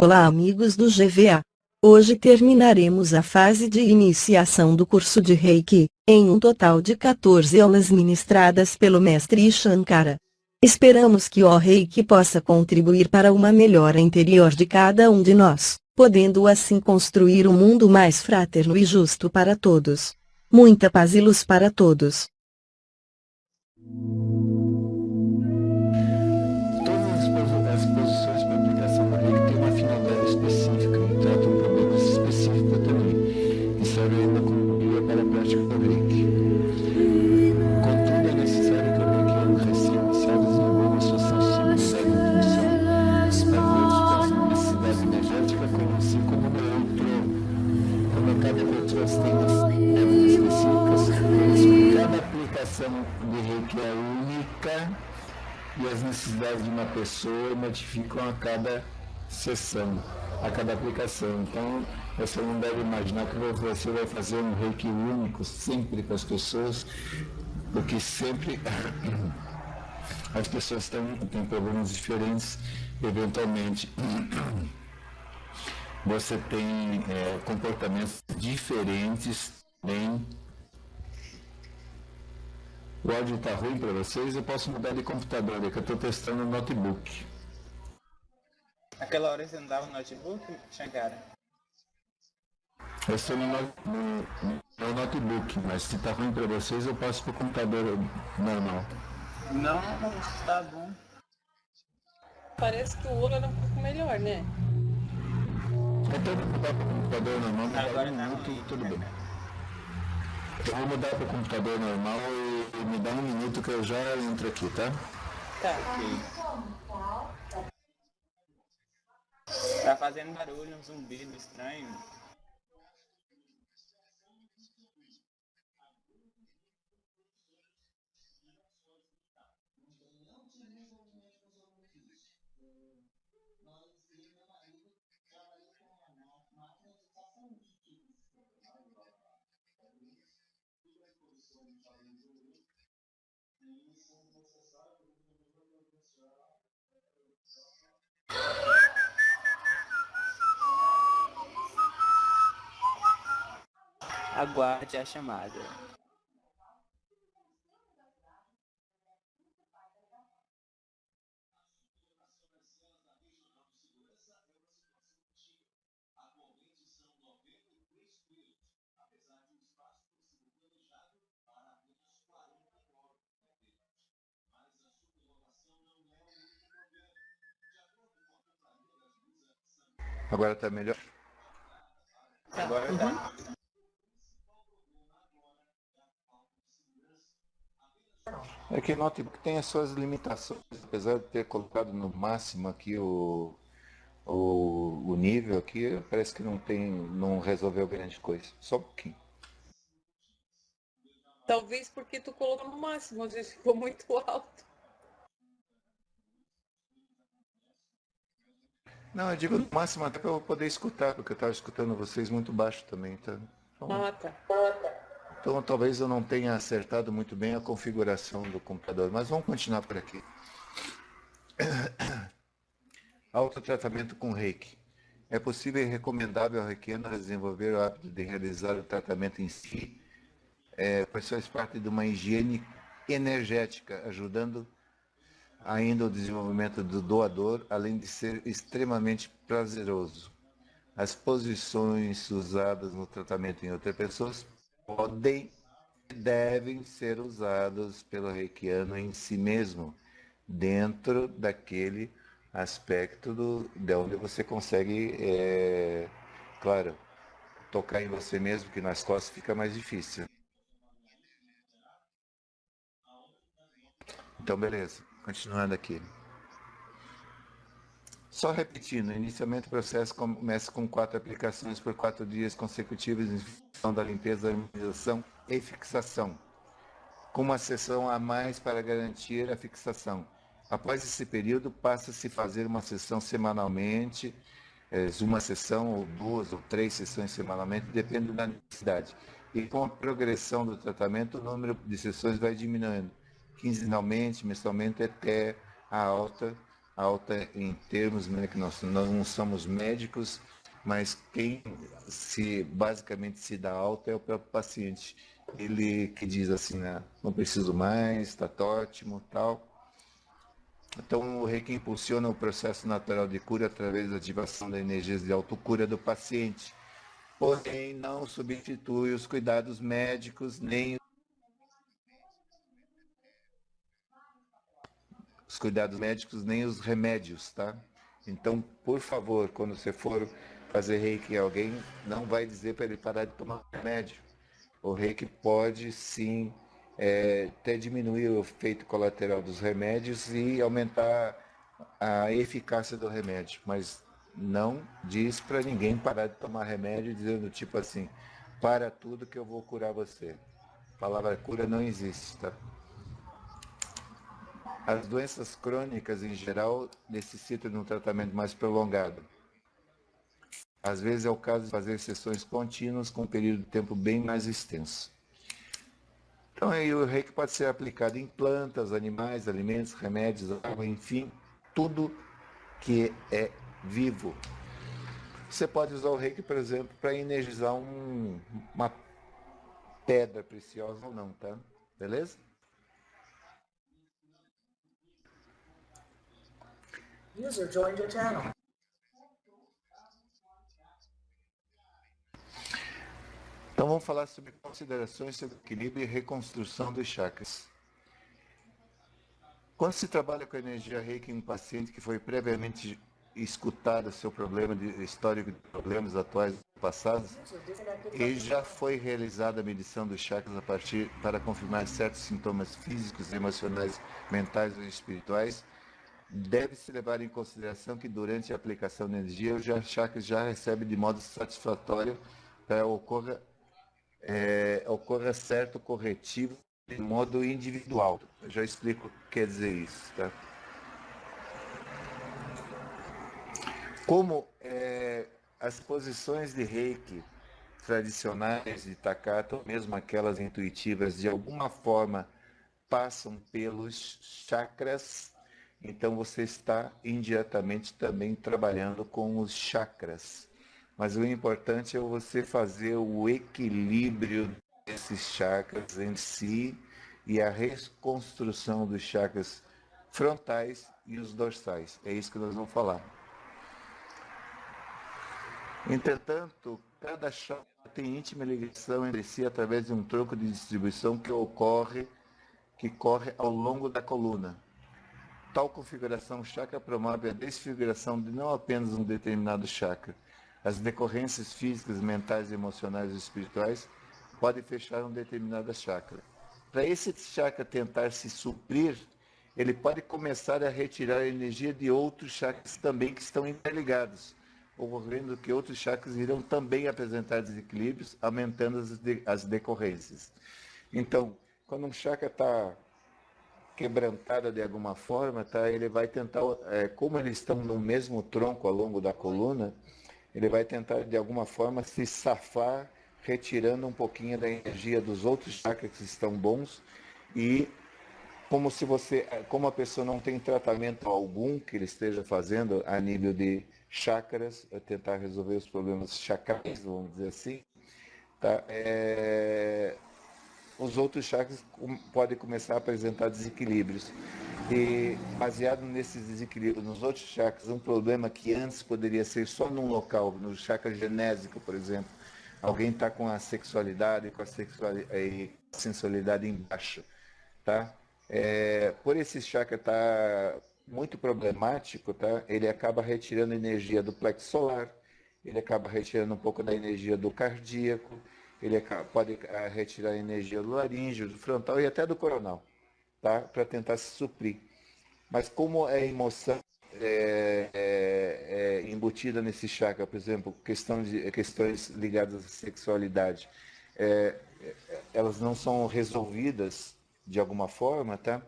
Olá, amigos do GVA. Hoje terminaremos a fase de iniciação do curso de Reiki, em um total de 14 aulas ministradas pelo mestre Shankara. Esperamos que o Reiki possa contribuir para uma melhora interior de cada um de nós, podendo assim construir um mundo mais fraterno e justo para todos. Muita paz e luz para todos. As posições para aplicação do Reiki têm uma finalidade específica e tratam problemas específicos também, e serve ainda como guia para a prática do Reiki. Contudo, é necessário que o reikiano recém-iniciado desenvolva sua sensibilidade e intuição para ver suas necessidades energéticas assim como no outro. Como cada pessoa tem necessidades específicas, por isso cada aplicação de Reiki é única. E as necessidades de uma pessoa modificam a cada sessão, a cada aplicação. Então, você não deve imaginar que você vai fazer um reiki único sempre para as pessoas, porque sempre as pessoas têm problemas diferentes, eventualmente. Você tem comportamentos diferentes também. O áudio está ruim para vocês, eu posso mudar de computador, que eu estou testando o notebook. Aquela hora você não dava no notebook, Shankara? Eu estou no notebook, mas se está ruim para vocês, eu passo para o computador normal. Não, tá bom. Parece que o ouro era um pouco melhor, né? Então vou mudar para o computador normal, me dá Agora um tá minuto ruim. e tudo bem. Eu vou mudar para o computador normal e me dá um minuto que eu já entro aqui, tá? Tá. Tá fazendo barulho, um zumbido estranho. Aguarde a chamada. Agora está melhor? Agora tá. É que notebook tem as suas limitações, apesar de ter colocado no máximo aqui o nível aqui, parece que não resolveu grande coisa, só um pouquinho. Talvez porque tu colocou no máximo, às vezes ficou muito alto. Não, eu digo no máximo até para eu poder escutar, porque eu estava escutando vocês muito baixo também, tá? Tá. Então talvez eu não tenha acertado muito bem a configuração do computador, mas vamos continuar por aqui. Autotratamento com Reiki. É possível e recomendável ao reikiano desenvolver o hábito de realizar o tratamento em si, pois faz parte de uma higiene energética, ajudando ainda o desenvolvimento do doador, além de ser extremamente prazeroso. As posições usadas no tratamento em outras pessoas podem e devem ser usadas pelo reikiano em si mesmo, dentro daquele aspecto de onde você consegue, claro, tocar em você mesmo, que nas costas fica mais difícil. Então, beleza. Continuando aqui. Só repetindo, inicialmente o processo começa com 4 aplicações por 4 dias consecutivos em função da limpeza, harmonização e fixação, com uma sessão a mais para garantir a fixação. Após esse período, passa-se a fazer uma sessão semanalmente, uma sessão ou 2 ou 3 sessões semanalmente, depende da necessidade. E com a progressão do tratamento, o número de sessões vai diminuindo, quinzenalmente, mensalmente, até a alta alta em termos, né, que nós não somos médicos, mas quem basicamente se dá alta é o próprio paciente. Ele que diz assim, né, não preciso mais, está ótimo, tal. Então, o Reiki impulsiona o processo natural de cura através da ativação da energia de autocura do paciente, porém não substitui os cuidados médicos nem os remédios, tá? Então, por favor, quando você for fazer Reiki em alguém, não vai dizer para ele parar de tomar remédio. O Reiki pode sim até diminuir o efeito colateral dos remédios e aumentar a eficácia do remédio, mas não diz para ninguém parar de tomar remédio dizendo tipo assim, para tudo que eu vou curar você. A palavra cura não existe, tá? As doenças crônicas em geral necessitam de um tratamento mais prolongado. Às vezes é o caso de fazer sessões contínuas com um período de tempo bem mais extenso. Então aí o Reiki pode ser aplicado em plantas, animais, alimentos, remédios, água, enfim, tudo que é vivo. Você pode usar o Reiki, por exemplo, para energizar uma pedra preciosa ou não, tá? Beleza? User joined your channel. Então vamos falar sobre considerações sobre equilíbrio e reconstrução dos chakras. Quando se trabalha com a energia Reiki em um paciente que foi previamente escutado seu problema de histórico de problemas atuais e passados, e já foi realizada a medição dos chakras para confirmar certos sintomas físicos, emocionais, mentais ou espirituais, deve-se levar em consideração que durante a aplicação da energia, os chakras já recebem de modo satisfatório para ocorra certo corretivo de modo individual. Eu já explico o que quer dizer isso, tá? Como as posições de Reiki tradicionais de Takata, ou mesmo aquelas intuitivas, de alguma forma passam pelos chakras, então você está indiretamente também trabalhando com os chakras. Mas o importante é você fazer o equilíbrio desses chakras em si e a reconstrução dos chakras frontais e os dorsais. É isso que nós vamos falar. Entretanto, cada chakra tem íntima ligação entre si através de um tronco de distribuição que corre ao longo da coluna. Tal configuração chakra promove a desfiguração de não apenas um determinado chakra. As decorrências físicas, mentais, emocionais e espirituais podem fechar um determinado chakra. Para esse chakra tentar se suprir, ele pode começar a retirar a energia de outros chakras também que estão interligados, ocorrendo que outros chakras irão também apresentar desequilíbrios, aumentando as decorrências. Então, quando um chakra está quebrantado de alguma forma, tá, ele vai tentar, como eles estão no mesmo tronco ao longo da coluna, ele vai tentar de alguma forma se safar, retirando um pouquinho da energia dos outros chakras que estão bons e como a pessoa não tem tratamento algum que ele esteja fazendo a nível de chakras, tentar resolver os problemas chakrais, vamos dizer assim, tá? Os outros chakras podem começar a apresentar desequilíbrios. E baseado nesses desequilíbrios nos outros chakras, um problema que antes poderia ser só num local, no chakra genésico, por exemplo, alguém está com a sexualidade, e sensualidade embaixo, tá? Por esse chakra estar muito problemático, tá? Ele acaba retirando energia do plexo solar, ele acaba retirando um pouco da energia do cardíaco, ele pode retirar energia do laríngeo, do frontal e até do coronal, tá? Para tentar se suprir. Mas como a emoção embutida nesse chakra, por exemplo, questões ligadas à sexualidade, elas não são resolvidas de alguma forma, tá?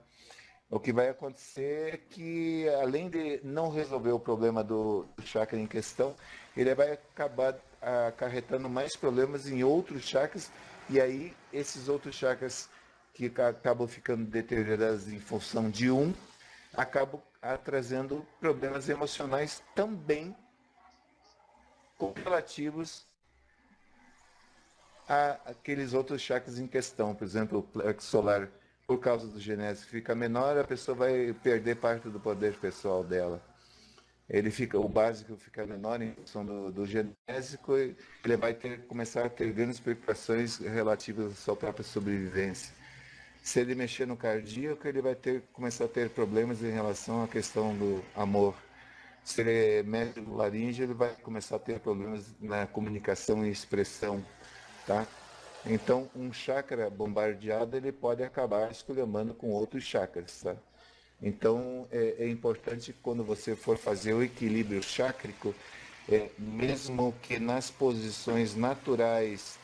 O que vai acontecer é que, além de não resolver o problema do chakra em questão, ele vai acabar acarretando mais problemas em outros chakras, e aí esses outros chakras que acabam ficando deteriorados em função de acabam trazendo problemas emocionais também correlativos àqueles outros chakras em questão. Por exemplo, o plexo solar, por causa do genésico, fica menor, a pessoa vai perder parte do poder pessoal dela. O básico fica menor em função do genésico, e ele vai começar a ter grandes preocupações relativas à sua própria sobrevivência. Se ele mexer no cardíaco, ele vai começar a ter problemas em relação à questão do amor. Se ele mexe no laríngeo, ele vai começar a ter problemas na comunicação e expressão, tá? Então, um chakra bombardeado, ele pode acabar esculhambando com outros chakras, tá? Então, é importante quando você for fazer o equilíbrio chácrico, mesmo que nas posições naturais,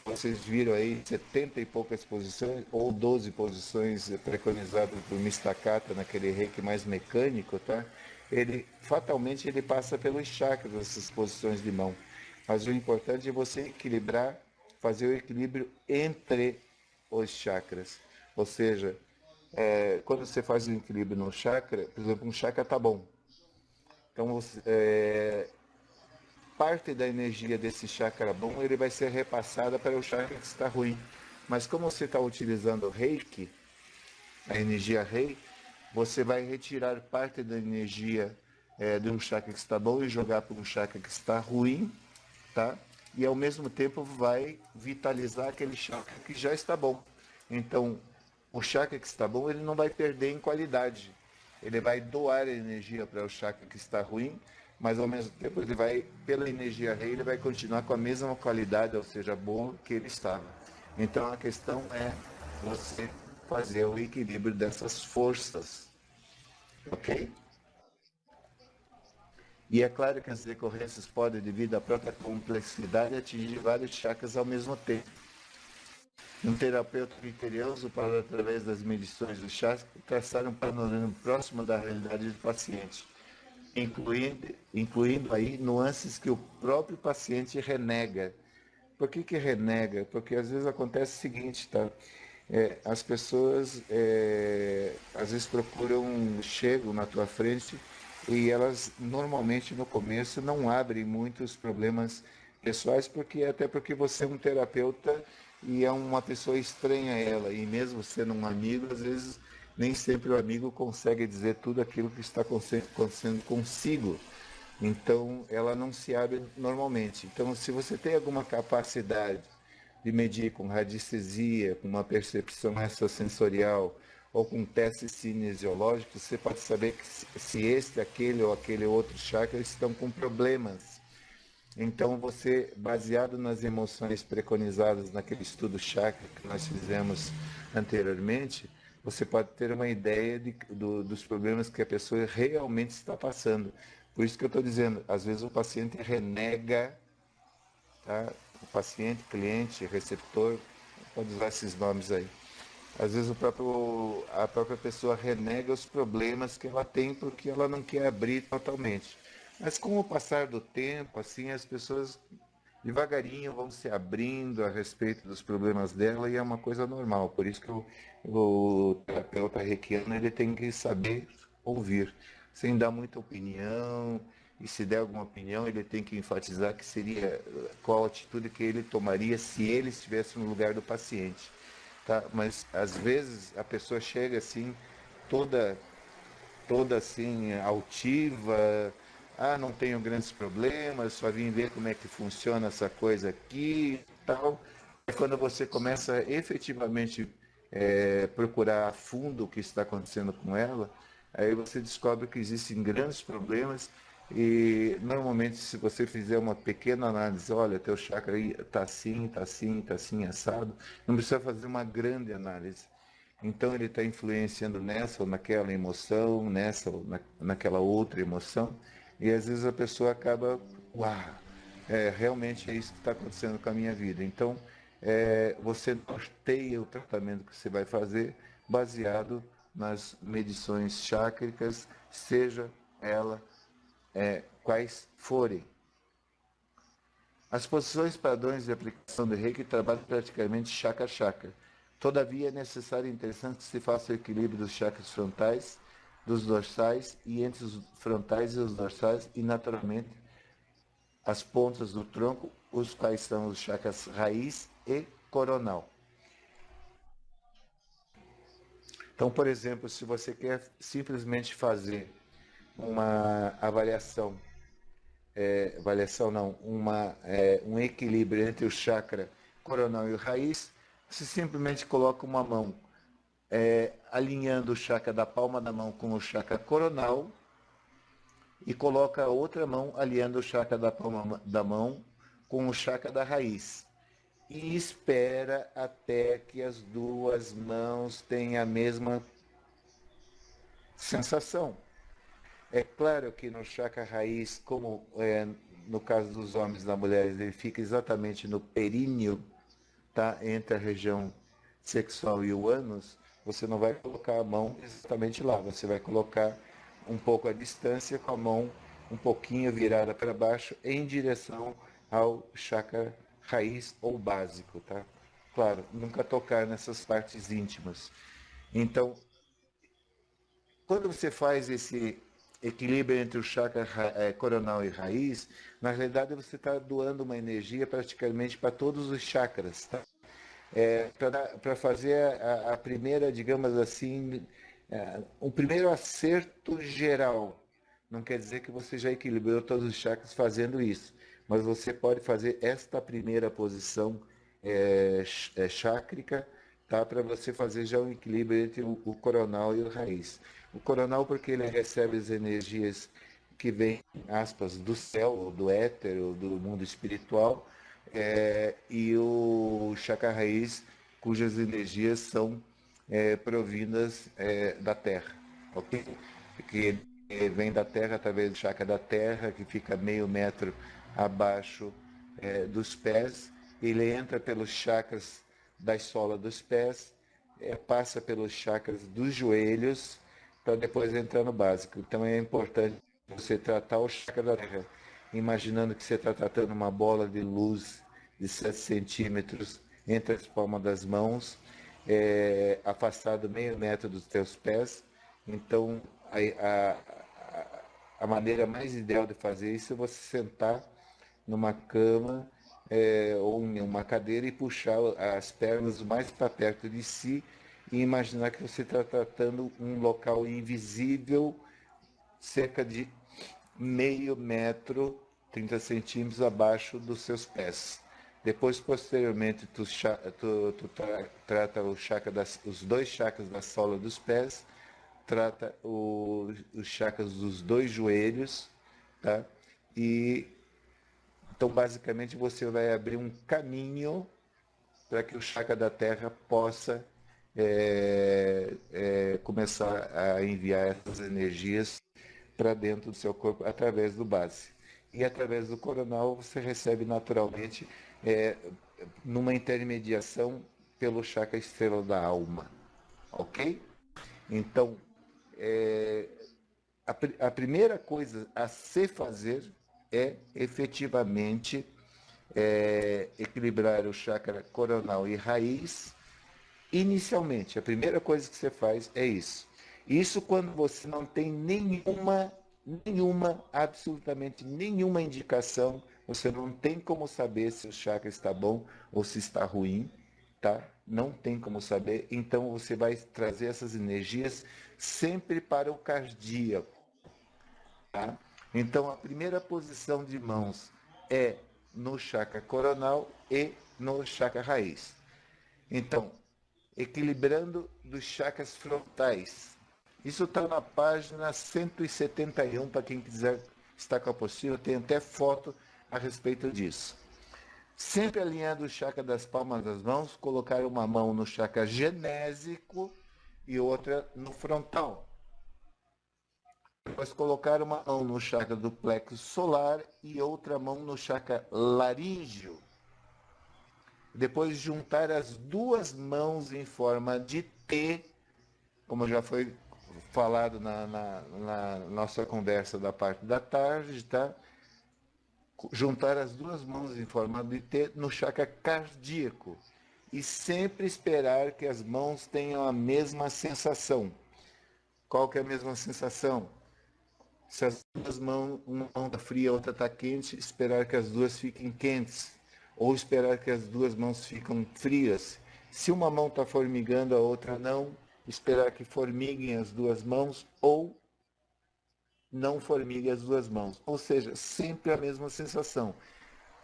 vocês viram aí 70 e poucas posições, ou 12 posições preconizadas por Mistakata, naquele reiki mais mecânico, tá? Fatalmente ele passa pelos chakras, essas posições de mão. Mas o importante é você equilibrar, fazer o equilíbrio entre os chakras. Ou seja, quando você faz um equilíbrio no chakra, por exemplo, um chakra está bom. Então, parte da energia desse chakra bom, ele vai ser repassada para o chakra que está ruim. Mas como você está utilizando o reiki, a energia rei, você vai retirar parte da energia de um chakra que está bom e jogar para um chakra que está ruim, tá? E ao mesmo tempo vai vitalizar aquele chakra que já está bom. Então, o chakra que está bom, ele não vai perder em qualidade. Ele vai doar energia para o chakra que está ruim, mas ao mesmo tempo ele vai, pela energia rei, ele vai continuar com a mesma qualidade, ou seja, bom que ele estava. Então a questão é você fazer o equilíbrio dessas forças, ok? E é claro que as decorrências podem, devido à própria complexidade, atingir vários chakras ao mesmo tempo. Um terapeuta criterioso para, através das medições do chakra, traçar um panorama próximo da realidade do paciente, incluindo aí nuances que o próprio paciente renega. Por que renega? Porque às vezes acontece o seguinte, tá? As pessoas às vezes chegam na tua frente e elas normalmente no começo não abrem muitos problemas pessoais, até porque você é um terapeuta e é uma pessoa estranha a ela, e mesmo sendo um amigo, às vezes nem sempre o amigo consegue dizer tudo aquilo que está acontecendo consigo. Então, ela não se abre normalmente. Então, se você tem alguma capacidade de medir com radiestesia, com uma percepção extrasensorial ou com testes cinesiológicos, você pode saber que se este, aquele ou aquele outro chakra estão com problemas. Então, você, baseado nas emoções preconizadas naquele estudo chakra que nós fizemos anteriormente, você pode ter uma ideia dos problemas que a pessoa realmente está passando. Por isso que eu estou dizendo, às vezes o paciente renega, tá? O paciente, cliente, receptor, pode usar esses nomes aí. Às vezes a própria pessoa renega os problemas que ela tem porque ela não quer abrir totalmente. Mas com o passar do tempo, assim, as pessoas devagarinho vão se abrindo a respeito dos problemas dela e é uma coisa normal. Por isso que o terapeuta reikiano, ele tem que saber ouvir, sem dar muita opinião, e se der alguma opinião, ele tem que enfatizar que seria qual atitude que ele tomaria se ele estivesse no lugar do paciente. Tá? Mas às vezes a pessoa chega assim, toda assim, altiva, não tenho grandes problemas, só vim ver como é que funciona essa coisa aqui e tal. É quando você começa efetivamente procurar a fundo o que está acontecendo com ela, aí você descobre que existem grandes problemas e normalmente se você fizer uma pequena análise, olha, teu chakra aí está assim, está assim, está assim, assado, não precisa fazer uma grande análise. Então ele está influenciando nessa ou naquela emoção, nessa ou naquela outra emoção, e às vezes a pessoa acaba, realmente é isso que está acontecendo com a minha vida. Então você norteia o tratamento que você vai fazer baseado nas medições chácricas, seja ela quais forem. As posições padrões de aplicação do reiki trabalham praticamente chakra a chakra. Todavia, é necessário e interessante que se faça o equilíbrio dos chakras frontais, dos dorsais e entre os frontais e os dorsais e naturalmente as pontas do tronco, os quais são os chakras raiz e coronal. Então, por exemplo, se você quer simplesmente fazer uma avaliação não, um equilíbrio entre o chakra coronal e o raiz, você simplesmente coloca uma mão alinhando o chakra da palma da mão com o chakra coronal e coloca a outra mão alinhando o chakra da palma da mão com o chakra da raiz. E espera até que as duas mãos tenham a mesma sensação. É claro que no chakra raiz, como no caso dos homens e das mulheres, ele fica exatamente no períneo, tá? Entre a região sexual e o ânus, você não vai colocar a mão exatamente lá, você vai colocar um pouco a distância com a mão um pouquinho virada para baixo em direção ao chakra raiz ou básico, tá? Claro, nunca tocar nessas partes íntimas. Então, quando você faz esse equilíbrio entre o chakra coronal e raiz, na realidade você está doando uma energia praticamente para todos os chakras, tá? Para fazer a primeira, digamos assim, um primeiro acerto geral. Não quer dizer que você já equilibrou todos os chakras fazendo isso, mas você pode fazer esta primeira posição chácrica, tá? Para você fazer já um equilíbrio entre o coronal e o raiz. O coronal porque ele recebe as energias que vêm, aspas, do céu, do éter, do mundo espiritual, e o chakra raiz, cujas energias são provindas da terra, ok? Que vem da terra através do chakra da terra, que fica meio metro abaixo dos pés. Ele entra pelos chakras das solas dos pés, passa pelos chakras dos joelhos, para depois entrar no básico. Então é importante você tratar o chakra da terra, imaginando que você está tratando uma bola de luz de 7 centímetros entre as palmas das mãos, afastado meio metro dos teus pés. Então a maneira mais ideal de fazer isso é você sentar numa cama ou em uma cadeira e puxar as pernas mais para perto de si e imaginar que você está tratando um local invisível, cerca de meio metro, 30 centímetros abaixo dos seus pés. Depois, posteriormente, tu trata o chakra os dois chakras da sola dos pés, trata os chakras dos dois joelhos, tá? E então, basicamente, você vai abrir um caminho para que o chakra da terra possa começar a enviar essas energias para dentro do seu corpo através do base. E através do coronal você recebe naturalmente numa intermediação pelo chakra estrela da alma. Ok? Então, a primeira coisa a se fazer é efetivamente equilibrar o chakra coronal e raiz. Inicialmente, a primeira coisa que você faz é isso. Isso quando você não tem absolutamente nenhuma indicação, você não tem como saber se o chakra está bom ou se está ruim, tá? Não tem como saber, então você vai trazer essas energias sempre para o cardíaco, tá? Então a primeira posição de mãos é no chakra coronal e no chakra raiz. Então, equilibrando dos chakras frontais. Isso está na página 171, para quem quiser estar com a apostila, tem até foto a respeito disso. Sempre alinhando o chakra das palmas das mãos, colocar uma mão no chakra genésico e outra no frontal. Depois colocar uma mão no chakra do plexo solar e outra mão no chakra laríngeo. Depois juntar as duas mãos em forma de T, como já foi falado na nossa conversa da parte da tarde, tá? Juntar as duas mãos em forma de T no chakra cardíaco e sempre esperar que as mãos tenham a mesma sensação. Qual que é a mesma sensação? Se as duas mãos, uma mão está fria, a outra está quente, esperar que as duas fiquem quentes. Ou esperar que as duas mãos fiquem frias. Se uma mão está formigando, a outra não, esperar que formiguem as duas mãos ou não formiguem as duas mãos. Ou seja, sempre a mesma sensação.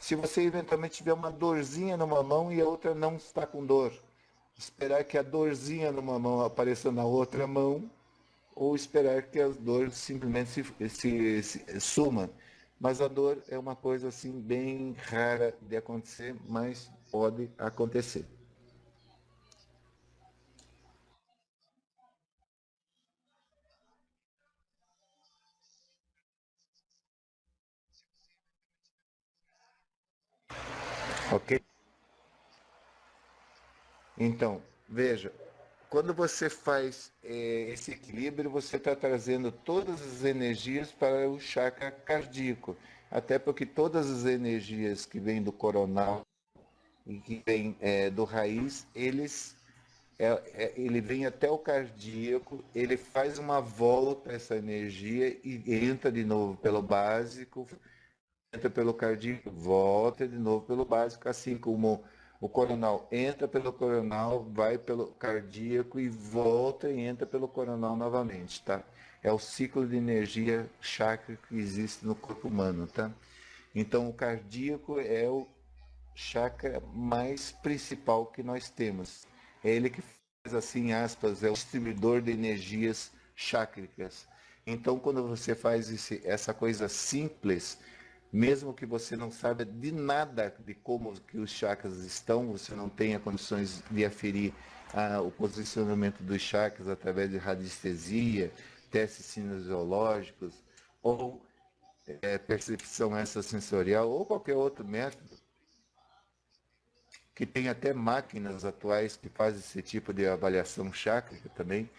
Se você eventualmente tiver uma dorzinha numa mão e a outra não está com dor, esperar que a dorzinha numa mão apareça na outra mão, ou esperar que as dores simplesmente se sumam. Mas a dor é uma coisa assim bem rara de acontecer, mas pode acontecer. Ok? Então, veja, quando você faz esse equilíbrio, você está trazendo todas as energias para o chakra cardíaco. Até porque todas as energias que vêm do coronal e que vêm do raiz, ele vem até o cardíaco, ele faz uma volta essa energia e entra de novo pelo básico, entra pelo cardíaco, volta de novo pelo básico, assim como o coronal entra pelo coronal, vai pelo cardíaco e volta e entra pelo coronal novamente, tá? É o ciclo de energia chakra que existe no corpo humano, tá? Então o cardíaco é o chakra mais principal que nós temos. É ele que faz, assim, aspas, é o distribuidor de energias chákricas. Então, quando você faz essa coisa simples, mesmo que você não saiba de nada de como que os chakras estão, você não tenha condições de aferir o posicionamento dos chakras através de radiestesia, testes cinesiológicos, ou percepção extrasensorial, ou qualquer outro método, que tem até máquinas atuais que fazem esse tipo de avaliação chácrica também,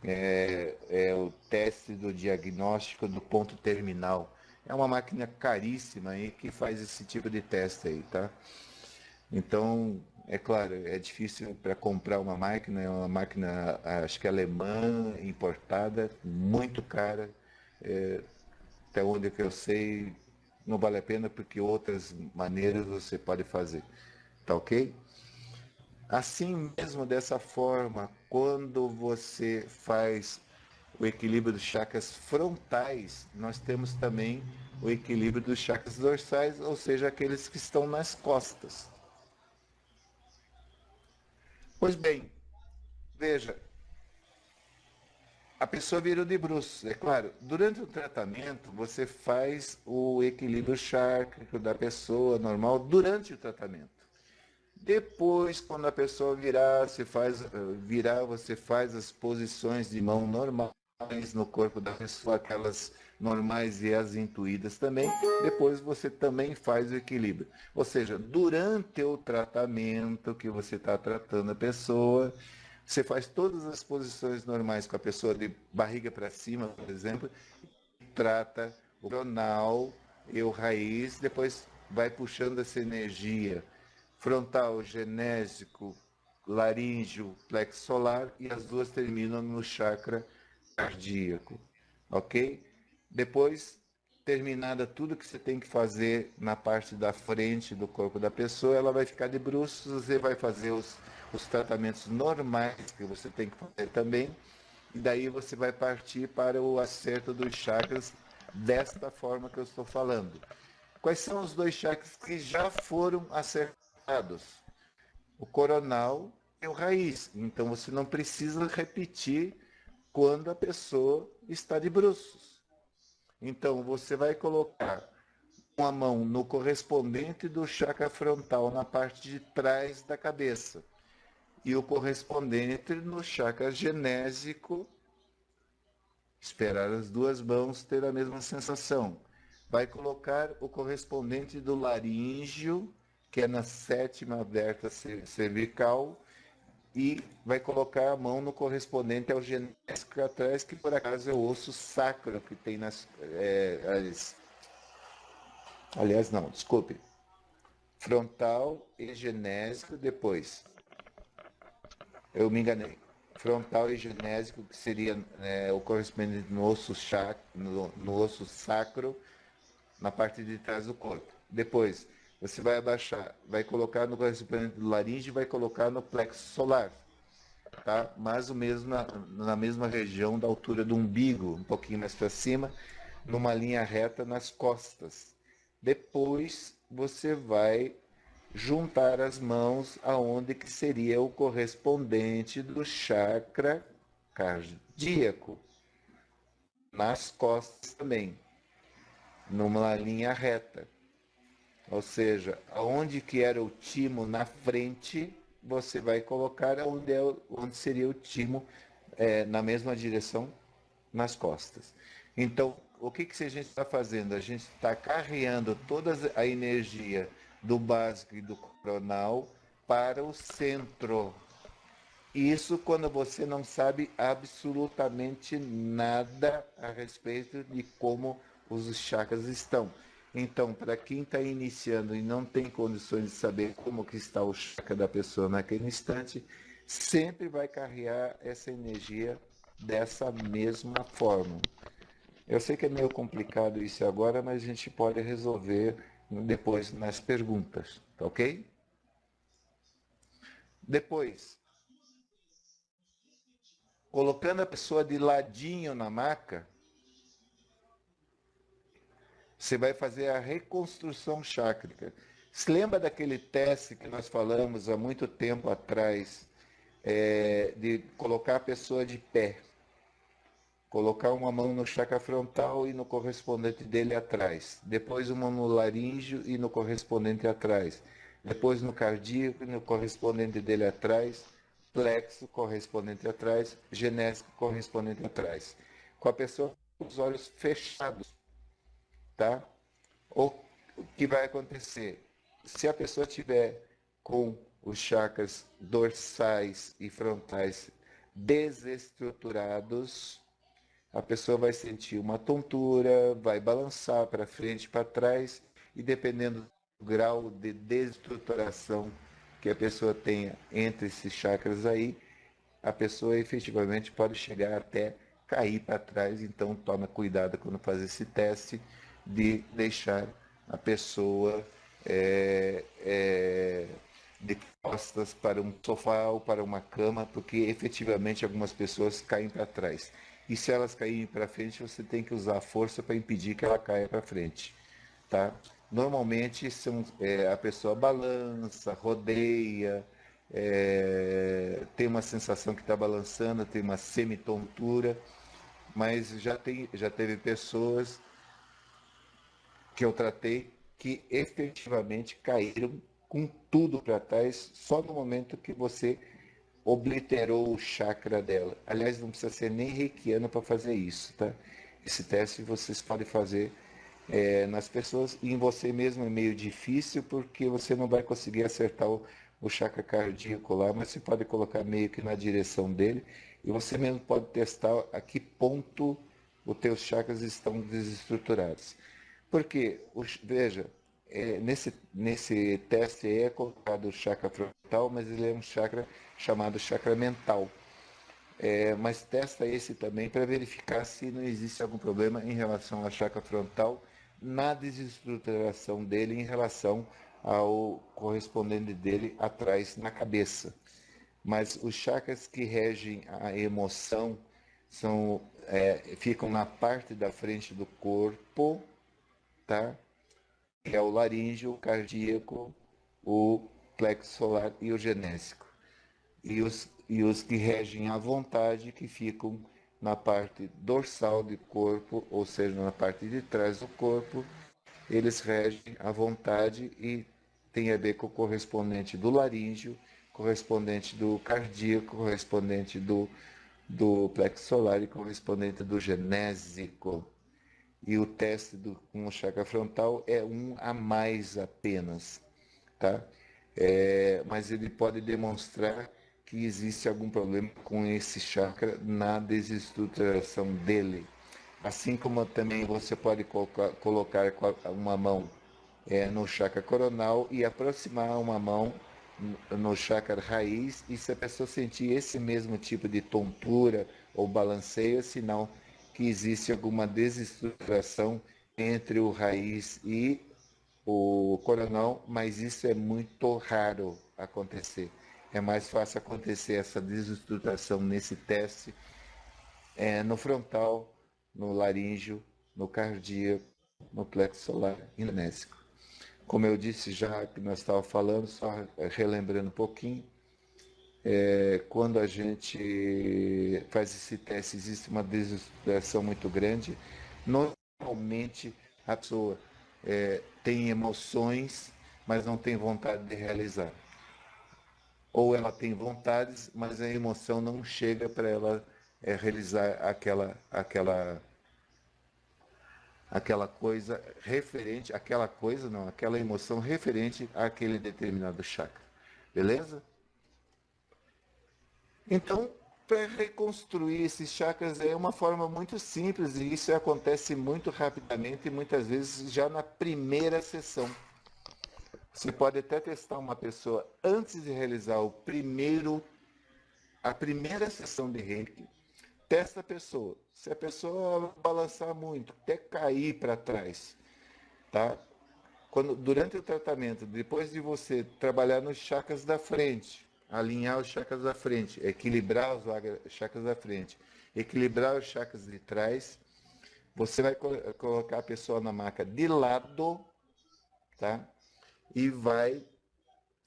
é o teste do diagnóstico do ponto terminal. É uma máquina caríssima aí que faz esse tipo de teste aí, tá? Então, é claro, é difícil para comprar uma máquina, é uma máquina, acho que alemã, importada, muito cara, até onde que eu sei, não vale a pena porque outras maneiras você pode fazer, tá ok? Assim mesmo, dessa forma, quando você faz o equilíbrio dos chakras frontais, nós temos também o equilíbrio dos chakras dorsais, ou seja, aqueles que estão nas costas. Pois bem, veja, a pessoa virou de bruços. É claro, durante o tratamento, você faz o equilíbrio chácrico da pessoa normal durante o tratamento. Depois, quando a pessoa virar, você faz as posições de mão normais no corpo da pessoa, aquelas normais e as intuídas também. Depois você também faz o equilíbrio. Ou seja, durante o tratamento que você está tratando a pessoa, você faz todas as posições normais com a pessoa de barriga para cima, por exemplo, trata o coronal e o raiz, depois vai puxando essa energia frontal, genésico, laríngeo, plexo solar e as duas terminam no chakra cardíaco, ok? Depois, terminada tudo que você tem que fazer na parte da frente do corpo da pessoa, ela vai ficar de bruços, você vai fazer os tratamentos normais que você tem que fazer também, e daí você vai partir para o acerto dos chakras desta forma que eu estou falando. Quais são os dois chakras que já foram acertados? O coronal e o raiz. Então você não precisa repetir quando a pessoa está de bruços. Então você vai colocar uma mão no correspondente do chakra frontal, na parte de trás da cabeça, e o correspondente no chakra genésico. Esperar as duas mãos ter a mesma sensação. Vai colocar o correspondente do laríngeo, que é na sétima aberta cervical, e vai colocar a mão no correspondente ao genésico atrás, que por acaso é o osso sacro que tem nas. Aliás, não, desculpe. Frontal e genésico depois. Eu me enganei. frontal e genésico, que seria o correspondente no osso sacro, na parte de trás do corpo. Depois, você vai abaixar, vai colocar no correspondente do laringe e vai colocar no plexo solar, tá? Mais ou menos na mesma região da altura do umbigo, um pouquinho mais para cima, numa linha reta nas costas. Depois, você vai juntar as mãos aonde que seria o correspondente do chakra cardíaco, nas costas também, numa linha reta. Ou seja, aonde que era o timo na frente, você vai colocar onde seria o timo na mesma direção nas costas. Então, o que a gente está fazendo? A gente está carreando toda a energia do básico e do coronal para o centro. Isso quando você não sabe absolutamente nada a respeito de como os chakras estão. Então, para quem está iniciando e não tem condições de saber como que está o chakra da pessoa naquele instante, sempre vai carregar essa energia dessa mesma forma. Eu sei que é meio complicado isso agora, mas a gente pode resolver depois nas perguntas, tá ok? Depois, colocando a pessoa de ladinho na maca, você vai fazer a reconstrução chácrica. Se lembra daquele teste que nós falamos há muito tempo atrás, de colocar a pessoa de pé, colocar uma mão no chakra frontal e no correspondente dele atrás, depois uma no laríngeo e no correspondente atrás, depois no cardíaco e no correspondente dele atrás, plexo correspondente atrás, genésico correspondente atrás, com a pessoa com os olhos fechados, tá? O que vai acontecer? Se a pessoa tiver com os chakras dorsais e frontais desestruturados, a pessoa vai sentir uma tontura, vai balançar para frente e para trás, e dependendo do grau de desestruturação que a pessoa tenha entre esses chakras aí, a pessoa efetivamente pode chegar até cair para trás. Então toma cuidado quando faz esse teste de deixar a pessoa de costas para um sofá ou para uma cama, porque efetivamente algumas pessoas caem para trás. E se elas caírem para frente, você tem que usar a força para impedir que ela caia para frente, tá? Normalmente a pessoa balança, rodeia, tem uma sensação que está balançando, tem uma semitontura, mas já teve pessoas que eu tratei que efetivamente caíram com tudo para trás só no momento que você obliterou o chakra dela. Aliás, não precisa ser nem reikiano para fazer isso, tá? Esse teste vocês podem fazer nas pessoas, e em você mesmo é meio difícil porque você não vai conseguir acertar o chakra cardíaco lá, mas você pode colocar meio que na direção dele e você mesmo pode testar a que ponto os teus chakras estão desestruturados. Porque, veja, nesse teste aí é colocado o chakra frontal, mas ele é um chakra chamado chakra mental. Mas testa esse também para verificar se não existe algum problema em relação ao chakra frontal na desestruturação dele em relação ao correspondente dele atrás na cabeça. Mas os chakras que regem a emoção ficam na parte da frente do corpo, tá? Que é o laríngeo, o cardíaco, o plexo solar e o genésico. E os que regem a vontade, que ficam na parte dorsal do corpo, ou seja, na parte de trás do corpo, eles regem a vontade e tem a ver com o correspondente do laríngeo, correspondente do cardíaco, correspondente do plexo solar e correspondente do genésico. E o teste com o chakra frontal é um a mais apenas, tá? Mas ele pode demonstrar que existe algum problema com esse chakra na desestruturação dele. Assim como também você pode colocar uma mão no chakra coronal e aproximar uma mão no chakra raiz, e se a pessoa sentir esse mesmo tipo de tontura ou balanceio, é sinal que existe alguma desestruturação entre o raiz e o coronal, mas isso é muito raro acontecer. É mais fácil acontecer essa desestruturação nesse teste no frontal, no laríngeo, no cardíaco, no plexo solar e no nésico. Como eu disse já que nós estávamos falando, só relembrando um pouquinho, quando a gente faz esse teste, existe uma desestruturação muito grande. Normalmente a pessoa tem emoções, mas não tem vontade de realizar. Ou ela tem vontades, mas a emoção não chega para ela realizar aquela coisa referente, aquela emoção referente àquele determinado chakra. Beleza? Então, para reconstruir esses chakras é uma forma muito simples e isso acontece muito rapidamente e muitas vezes já na primeira sessão. Você pode até testar uma pessoa antes de realizar a primeira sessão de Reiki. Testa a pessoa. Se a pessoa balançar muito, até cair para trás, tá? Durante o tratamento, depois de você trabalhar nos chakras da frente, alinhar os chakras da frente, equilibrar os chakras da frente, equilibrar os chakras de trás, você vai colocar a pessoa na maca de lado, tá? E vai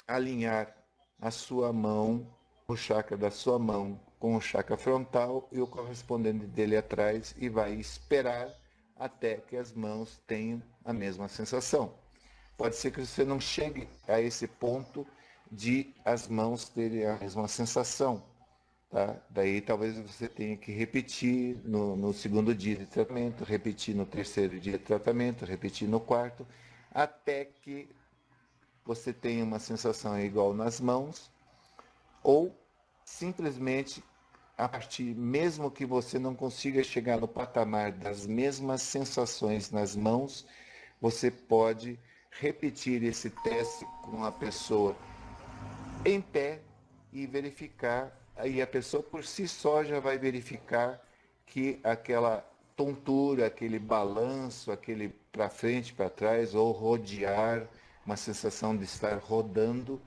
alinhar a sua mão, o chakra da sua mão, com o chakra frontal e o correspondente dele atrás e vai esperar até que as mãos tenham a mesma sensação. Pode ser que você não chegue a esse ponto de as mãos terem a mesma sensação, tá? Daí talvez você tenha que repetir no segundo dia de tratamento, repetir no terceiro dia de tratamento, repetir no quarto, até que você tenha uma sensação igual nas mãos, ou simplesmente a partir, mesmo que você não consiga chegar no patamar das mesmas sensações nas mãos, você pode repetir esse teste com a pessoa em pé e verificar, aí a pessoa por si só já vai verificar que aquela tontura, aquele balanço, aquele para frente, para trás, ou rodear, uma sensação de estar rodando,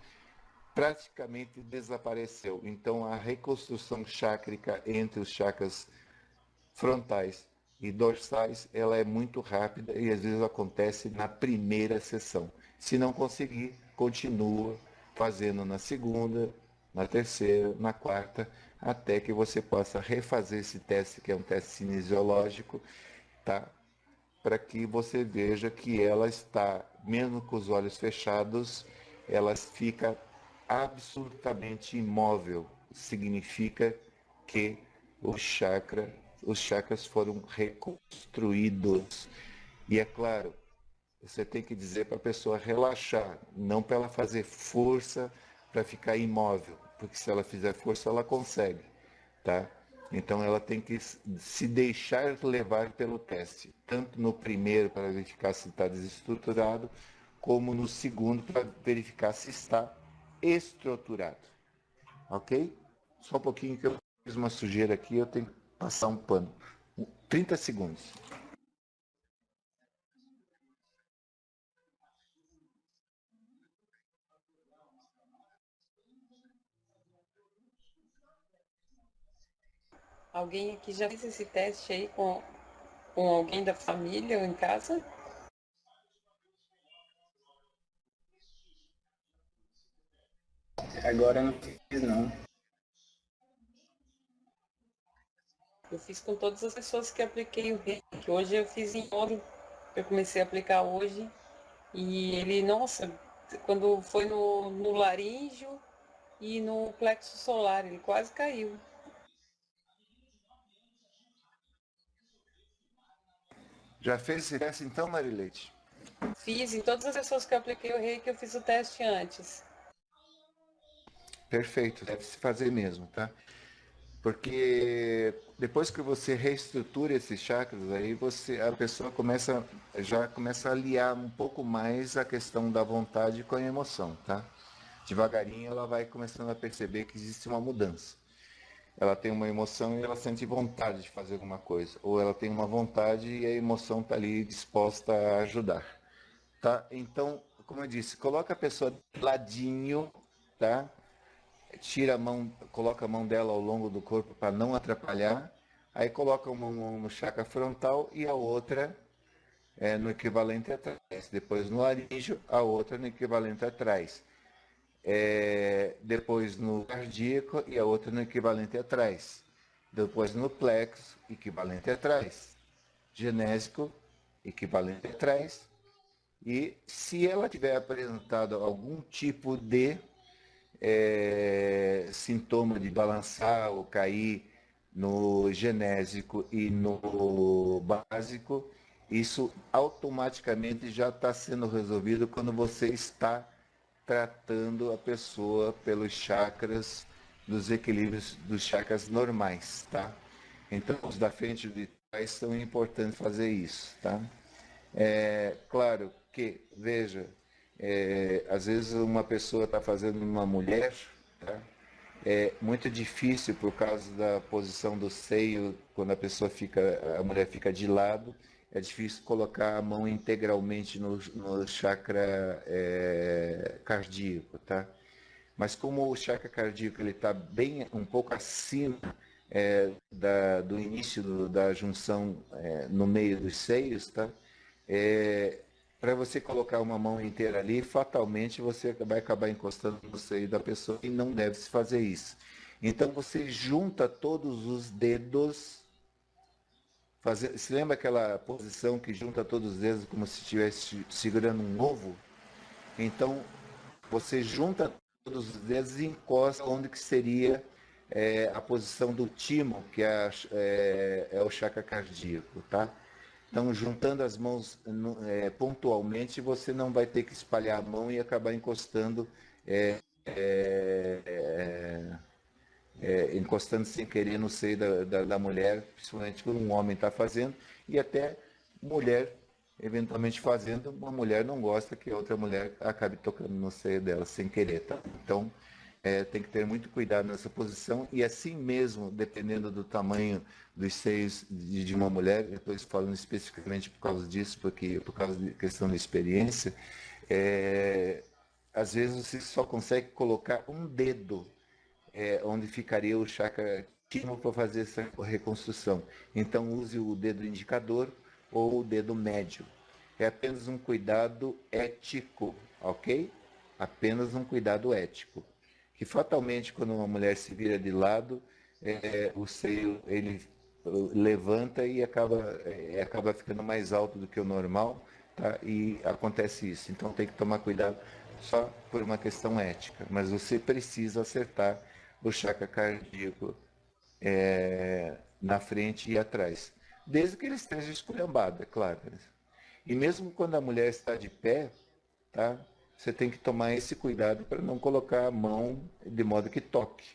praticamente desapareceu. Então a reconstrução chácrica entre os chakras frontais e dorsais, ela é muito rápida e às vezes acontece na primeira sessão. Se não conseguir, continua fazendo na segunda, na terceira, na quarta, até que você possa refazer esse teste, que é um teste cinesiológico, tá? Para que você veja que ela está, mesmo com os olhos fechados, ela fica absolutamente imóvel. Significa que os chakras foram reconstruídos. E é claro, você tem que dizer para a pessoa relaxar, não para ela fazer força para ficar imóvel, porque se ela fizer força ela consegue, tá? Então ela tem que se deixar levar pelo teste, tanto no primeiro para verificar se está desestruturado, como no segundo para verificar se está estruturado. Ok? Só um pouquinho que eu fiz uma sujeira aqui, eu tenho que passar um pano. 30 segundos. Alguém aqui já fez esse teste aí com alguém da família ou em casa? Agora eu não fiz não. Eu fiz com todas as pessoas que apliquei o reiki. Hoje eu fiz em ouro. Eu comecei a aplicar hoje. E ele, nossa, quando foi no laríngeo e no plexo solar, ele quase caiu. Já fez esse teste então, Marileite? Fiz em todas as pessoas que eu apliquei o reiki, eu fiz o teste antes. Perfeito, deve se fazer mesmo, tá? Porque depois que você reestrutura esses chakras, aí a pessoa já começa a aliar um pouco mais a questão da vontade com a emoção, tá? devagarinho ela vai começando a perceber que existe uma mudança. Ela tem uma emoção e ela sente vontade de fazer alguma coisa. Ou ela tem uma vontade e a emoção está ali disposta a ajudar. Tá? Então, como eu disse, coloca a pessoa de ladinho, tá? Tira a mão, coloca a mão dela ao longo do corpo para não atrapalhar. Aí coloca uma mão no chakra frontal e a outra no equivalente atrás. Depois no laríngeo, a outra no equivalente atrás. Depois no cardíaco e a outra no equivalente atrás. Depois no plexo, equivalente atrás. Genésico, equivalente atrás. E se ela tiver apresentado algum tipo de sintoma de balançar ou cair no genésico e no básico, isso automaticamente já está sendo resolvido quando você está tratando a pessoa pelos chakras, dos equilíbrios dos chakras normais, tá? Então, os da frente e os de trás são importantes fazer isso, tá? Claro que, veja, às vezes uma pessoa está fazendo uma mulher, tá? É muito difícil por causa da posição do seio, quando a mulher fica de lado, é difícil colocar a mão integralmente no chakra cardíaco, tá? Mas como o chakra cardíaco ele está bem um pouco acima do início da junção no meio dos seios, tá? Para você colocar uma mão inteira ali, fatalmente você vai acabar encostando no seio da pessoa e não deve se fazer isso. Então você junta todos os dedos, se lembra aquela posição que junta todos os dedos como se estivesse segurando um ovo? Então você junta todos os dedos e encosta onde que seria a posição do timo, que é o chakra cardíaco, tá? Então, juntando as mãos pontualmente, você não vai ter que espalhar a mão e acabar encostando, encostando sem querer no seio da mulher, principalmente quando um homem está fazendo, e até mulher, eventualmente fazendo, uma mulher não gosta que outra mulher acabe tocando no seio dela sem querer, tá? Então, tem que ter muito cuidado nessa posição e assim mesmo, dependendo do tamanho dos seios de uma mulher, eu estou falando especificamente por causa disso, porque por causa de questão de experiência, às vezes você só consegue colocar um dedo onde ficaria o chakra timo para fazer essa reconstrução. Então use o dedo indicador ou o dedo médio. É apenas um cuidado ético, ok? Apenas um cuidado ético. Que fatalmente quando uma mulher se vira de lado, o seio ele levanta e acaba ficando mais alto do que o normal, tá? E acontece isso. Então tem que tomar cuidado só por uma questão ética, mas você precisa acertar o chakra cardíaco na frente e atrás, desde que ele esteja esculhambado, é claro. E mesmo quando a mulher está de pé, tá? Você tem que tomar esse cuidado para não colocar a mão de modo que toque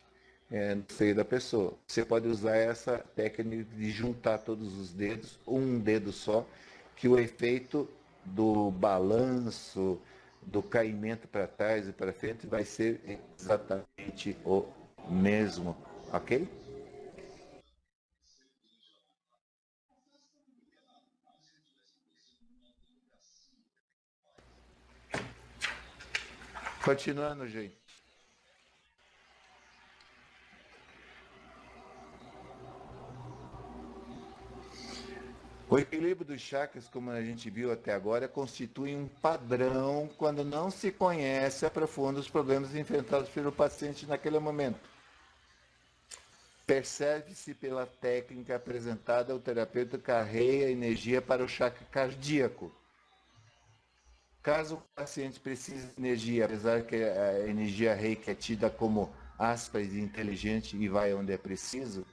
no seio da pessoa. Você pode usar essa técnica de juntar todos os dedos, um dedo só, que o efeito do balanço, do caimento para trás e para frente vai ser exatamente o mesmo, ok? Continuando, gente. O equilíbrio dos chakras, como a gente viu até agora, constitui um padrão quando não se conhece a fundo os problemas enfrentados pelo paciente naquele momento. Percebe-se pela técnica apresentada ao terapeuta que arreia energia para o chakra cardíaco. Caso o paciente precise de energia, apesar que a energia reiki é tida como aspas e inteligente e vai onde é preciso,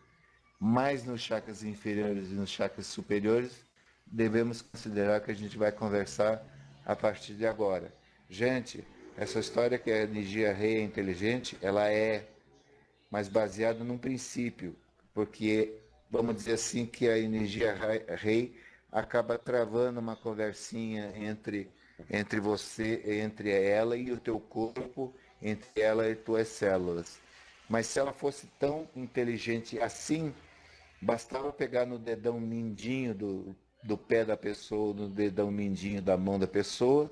mais nos chakras inferiores e nos chakras superiores, devemos considerar que a gente vai conversar a partir de agora. Gente, essa história que a energia rei é inteligente, ela é, mas baseada num princípio, porque vamos dizer assim que a energia rei acaba travando uma conversinha entre você, entre ela e o teu corpo, entre ela e tuas células. Mas se ela fosse tão inteligente assim, bastava pegar no dedão mindinho do pé da pessoa, no dedão mindinho da mão da pessoa,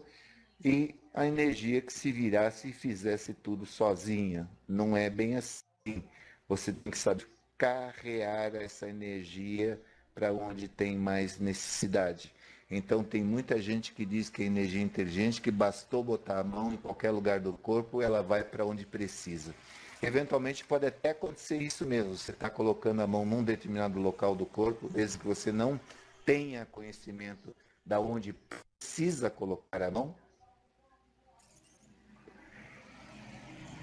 e a energia que se virasse e fizesse tudo sozinha. Não é bem assim. Você tem que saber carrear essa energia para onde tem mais necessidade. Então tem muita gente que diz que a energia é inteligente, que bastou botar a mão em qualquer lugar do corpo, ela vai para onde precisa. Eventualmente pode até acontecer isso mesmo, você está colocando a mão num determinado local do corpo, desde que você não tenha conhecimento da onde precisa colocar a mão,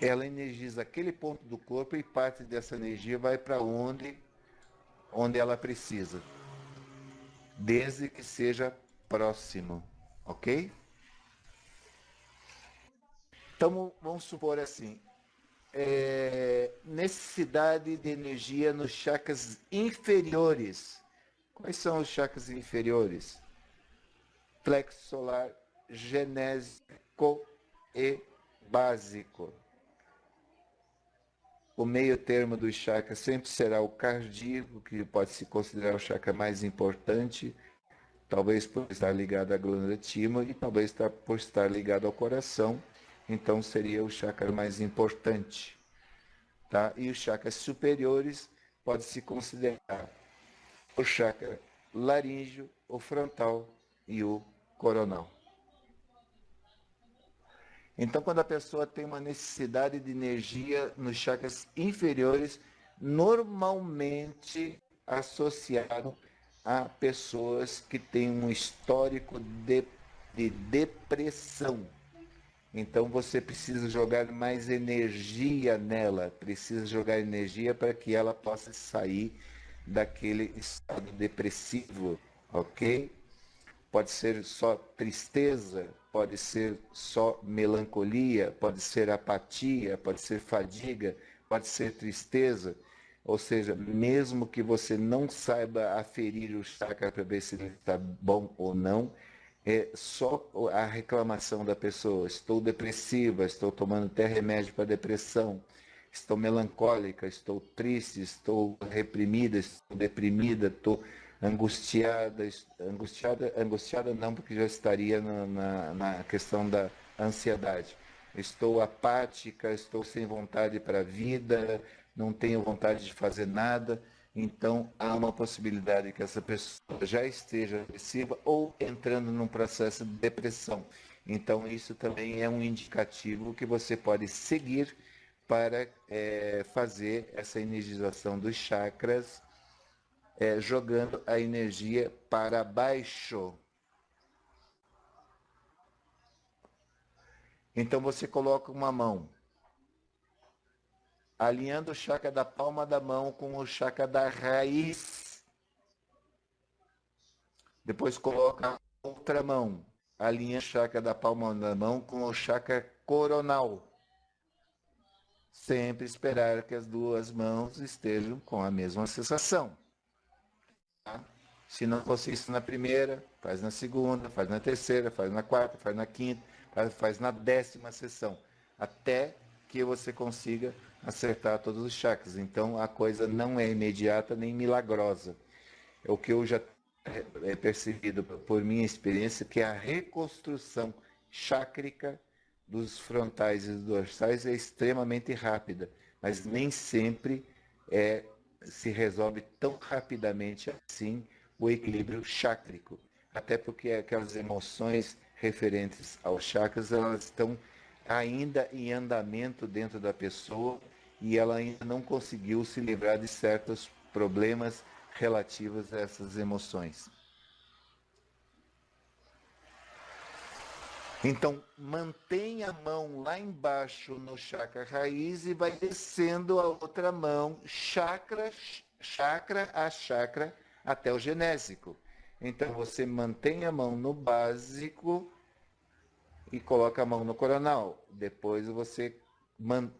ela energiza aquele ponto do corpo e parte dessa energia vai para onde ela precisa, desde que seja próximo, ok? Então vamos supor assim, necessidade de energia nos chakras inferiores. Quais são os chakras inferiores? Plexo solar, genésico e básico. O meio termo dos chakras sempre será o cardíaco, que pode se considerar o chakra mais importante, talvez por estar ligado à glândula thymus e talvez por estar ligado ao coração, então seria o chakra mais importante. Tá? E os chakras superiores pode se considerar o chakra laríngeo, o frontal e o coronal. Então, quando a pessoa tem uma necessidade de energia nos chakras inferiores, normalmente associado a pessoas que têm um histórico de depressão. Então, você precisa jogar mais energia nela, precisa jogar energia para que ela possa sair daquele estado depressivo, ok? Pode ser só tristeza, pode ser só melancolia, pode ser apatia, pode ser fadiga, pode ser tristeza. Ou seja, mesmo que você não saiba aferir o chakra para ver se ele está bom ou não, é só a reclamação da pessoa. Estou depressiva, estou tomando até remédio para depressão, estou melancólica, estou triste, estou reprimida, estou deprimida, estou angustiada não, porque já estaria na questão da ansiedade. Estou apática, estou sem vontade para a vida, não tenho vontade de fazer nada. Então, há uma possibilidade que essa pessoa já esteja depressiva ou entrando num processo de depressão. Então, isso também é um indicativo que você pode seguir para fazer essa energização dos chakras, jogando a energia para baixo. Então você coloca uma mão, alinhando o chakra da palma da mão com o chakra da raiz. Depois coloca a outra mão, alinha o chakra da palma da mão com o chakra coronal. Sempre esperar que as duas mãos estejam com a mesma sensação. Se não fosse isso na primeira, faz na segunda, faz na terceira, faz na quarta, faz na quinta, faz na 10ª sessão, até que você consiga acertar todos os chakras. Então a coisa não é imediata nem milagrosa. É o que eu já percebido por minha experiência, que a reconstrução chácrica dos frontais e dos dorsais é extremamente rápida, mas nem sempre se resolve tão rapidamente assim o equilíbrio chácrico, até porque aquelas emoções referentes aos chakras, elas estão ainda em andamento dentro da pessoa e ela ainda não conseguiu se livrar de certos problemas relativos a essas emoções. Então, mantenha a mão lá embaixo no chakra raiz e vai descendo a outra mão, chakra a chakra, até o genésico. Então, você mantém a mão no básico e coloca a mão no coronal. Depois você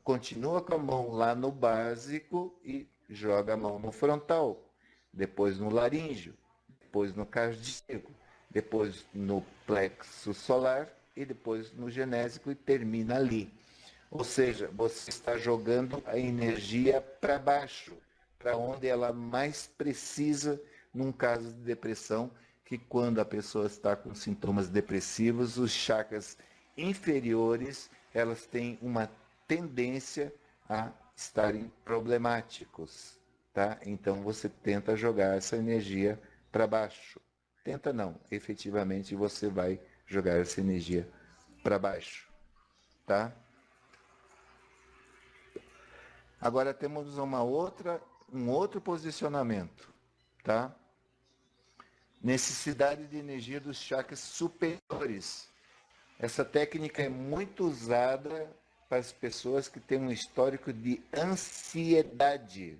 continua com a mão lá no básico e joga a mão no frontal. Depois no laríngeo, depois no cardíaco, depois no plexo solar e depois no genésico e termina ali. Ou seja, você está jogando a energia para baixo, para onde ela mais precisa num caso de depressão, que quando a pessoa está com sintomas depressivos, os chakras inferiores, elas têm uma tendência a estarem problemáticos, tá? Então você tenta jogar essa energia para baixo. Tenta não, efetivamente você vai jogar essa energia para baixo, tá? Agora temos um outro posicionamento, tá? Necessidade de energia dos chakras superiores. Essa técnica é muito usada para as pessoas que têm um histórico de ansiedade,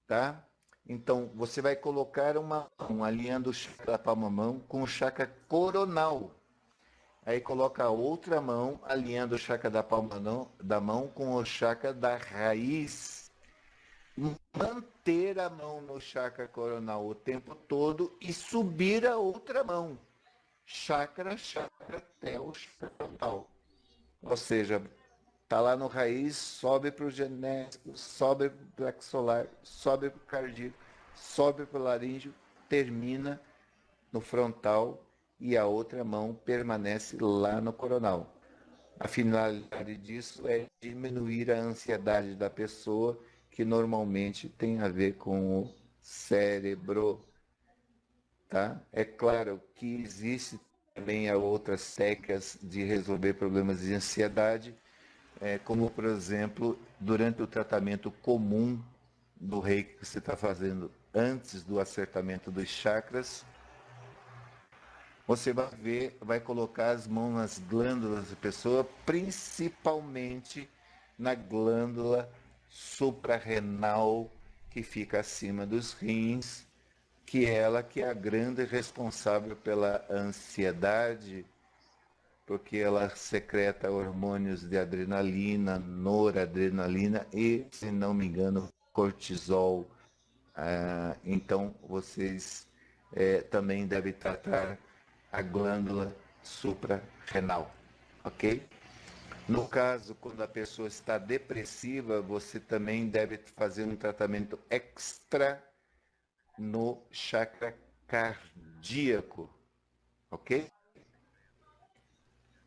tá? Então, você vai colocar uma mão alinhando o chakra da palma-mão com o chakra coronal. Aí coloca a outra mão alinhando o chakra da palma da mão com o chakra da raiz. Manter a mão no chakra coronal o tempo todo e subir a outra mão. Chakra até o chakra frontal. Ou seja, tá lá no raiz, sobe para o genésico, sobe para o plexo solar, sobe para o cardíaco, sobe para o laríngeo, termina no frontal e a outra mão permanece lá no coronal. A finalidade disso é diminuir a ansiedade da pessoa, que normalmente tem a ver com o cérebro, tá? É claro que existe também outras técnicas de resolver problemas de ansiedade, como, por exemplo, durante o tratamento comum do reiki que você está fazendo antes do acertamento dos chakras, você vai colocar as mãos nas glândulas da pessoa, principalmente na glândula suprarrenal, que fica acima dos rins, que é ela que é a grande responsável pela ansiedade, porque ela secreta hormônios de adrenalina, noradrenalina e, se não me engano, cortisol. Então, vocês também devem tratar a glândula suprarrenal, ok? No caso, quando a pessoa está depressiva, você também deve fazer um tratamento extra no chakra cardíaco, ok?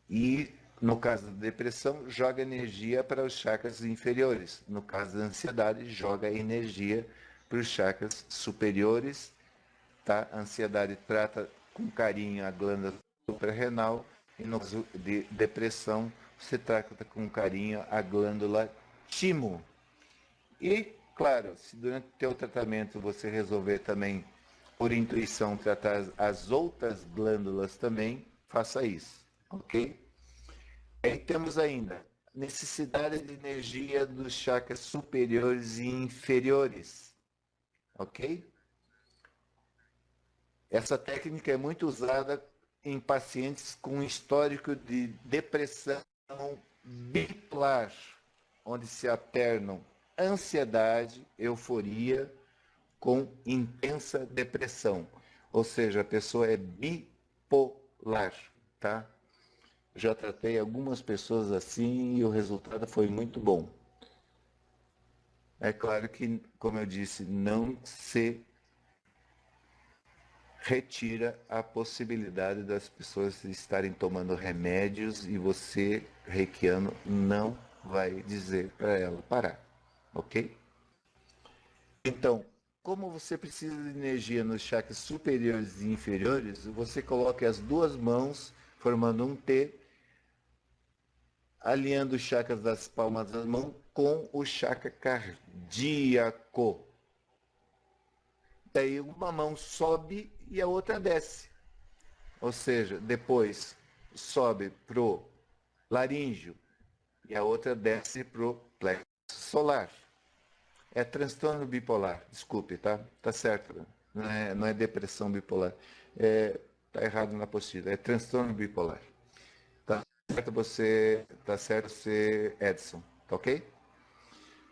E no caso da depressão, joga energia para os chakras inferiores. No caso da ansiedade, joga energia para os chakras superiores, tá? A ansiedade trata com carinho a glândula suprarrenal e no caso de depressão, você trata com carinho a glândula timo. E, claro, se durante o teu tratamento você resolver também, por intuição, tratar as outras glândulas também, faça isso, ok? Aí temos ainda necessidade de energia dos chakras superiores e inferiores, ok? Essa técnica é muito usada em pacientes com histórico de depressão bipolar, onde se alternam ansiedade, euforia com intensa depressão. Ou seja, a pessoa é bipolar, tá? Já tratei algumas pessoas assim e o resultado foi muito bom. É claro que, como eu disse, não se retira a possibilidade das pessoas estarem tomando remédios e você, reikiano, não vai dizer para ela parar, ok? Então, como você precisa de energia nos chakras superiores e inferiores, você coloca as duas mãos formando um T, alinhando os chakras das palmas das mãos com o chakra cardíaco. Daí uma mão sobe e a outra desce. Ou seja, depois sobe pro laríngeo e a outra desce pro plexo solar. É transtorno bipolar, desculpe, tá? Tá certo, não é depressão bipolar. Tá errado na apostila, é transtorno bipolar. Tá certo você, Edson, tá ok?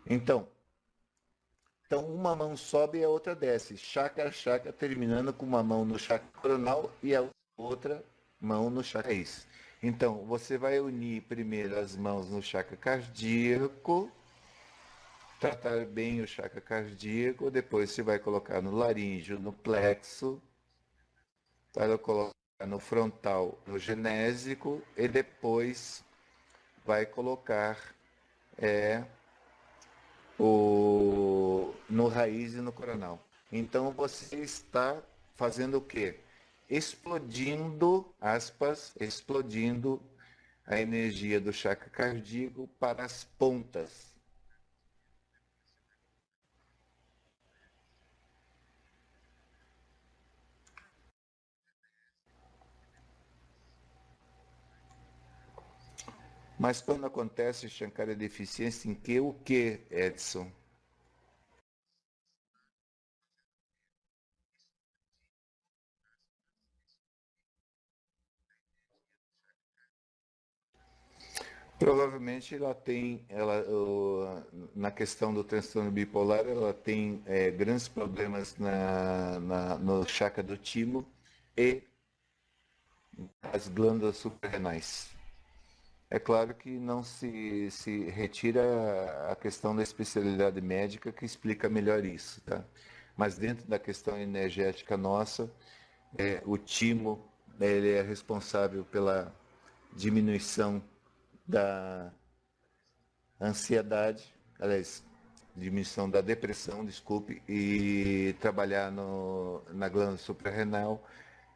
Então, uma mão sobe e a outra desce, chakra, chakra, terminando com uma mão no chakra coronal e a outra mão no chakra raiz. Então, você vai unir primeiro as mãos no chakra cardíaco, tratar bem o chakra cardíaco, depois você vai colocar no laríngeo, no plexo, vai colocar no frontal, no genésico, e depois vai colocar no raiz e no coronal. Então você está fazendo o quê? Explodindo, aspas, explodindo a energia do chakra cardíaco para as pontas. Mas quando acontece Shankara deficiência em que o que, Edson? Provavelmente na questão do transtorno bipolar, ela tem grandes problemas no chakra do timo e as glândulas suprarrenais. É claro que não se retira a questão da especialidade médica que explica melhor isso, tá? Mas dentro da questão energética nossa, o timo ele é responsável pela diminuição da ansiedade, aliás, diminuição da depressão, desculpe, e trabalhar na glândula suprarrenal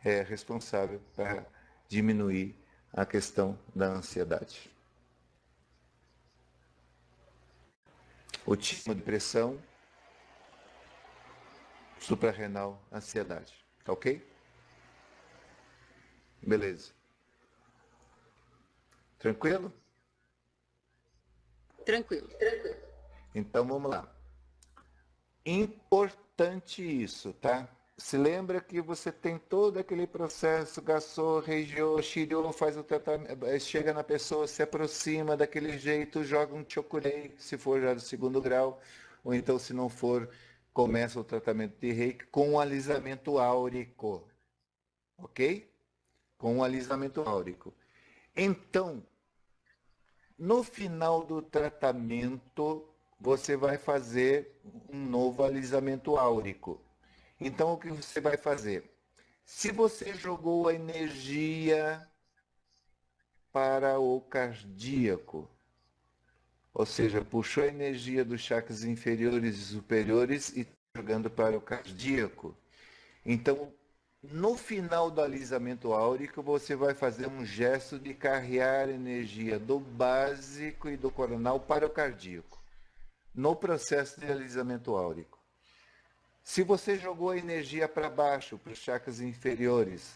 é responsável para diminuir a questão da ansiedade. O timo, depressão, suprarrenal, ansiedade. Tá ok? Beleza. Tranquilo? Tranquilo. Então vamos lá. Importante isso, tá? Se lembra que você tem todo aquele processo, gasou, regiou, xiriou, faz o tratamento, chega na pessoa, se aproxima daquele jeito, joga um chokurei, se for já do 2º grau, ou então se não for, começa o tratamento de reiki com um alisamento áurico, ok? Com um alisamento áurico. Então, no final do tratamento, você vai fazer um novo alisamento áurico. Então, o que você vai fazer? Se você jogou a energia para o cardíaco, ou seja, puxou a energia dos chakras inferiores e superiores e jogando para o cardíaco. Então, no final do alisamento áurico, você vai fazer um gesto de carrear energia do básico e do coronal para o cardíaco, no processo de alisamento áurico. Se você jogou a energia para baixo, para os chakras inferiores,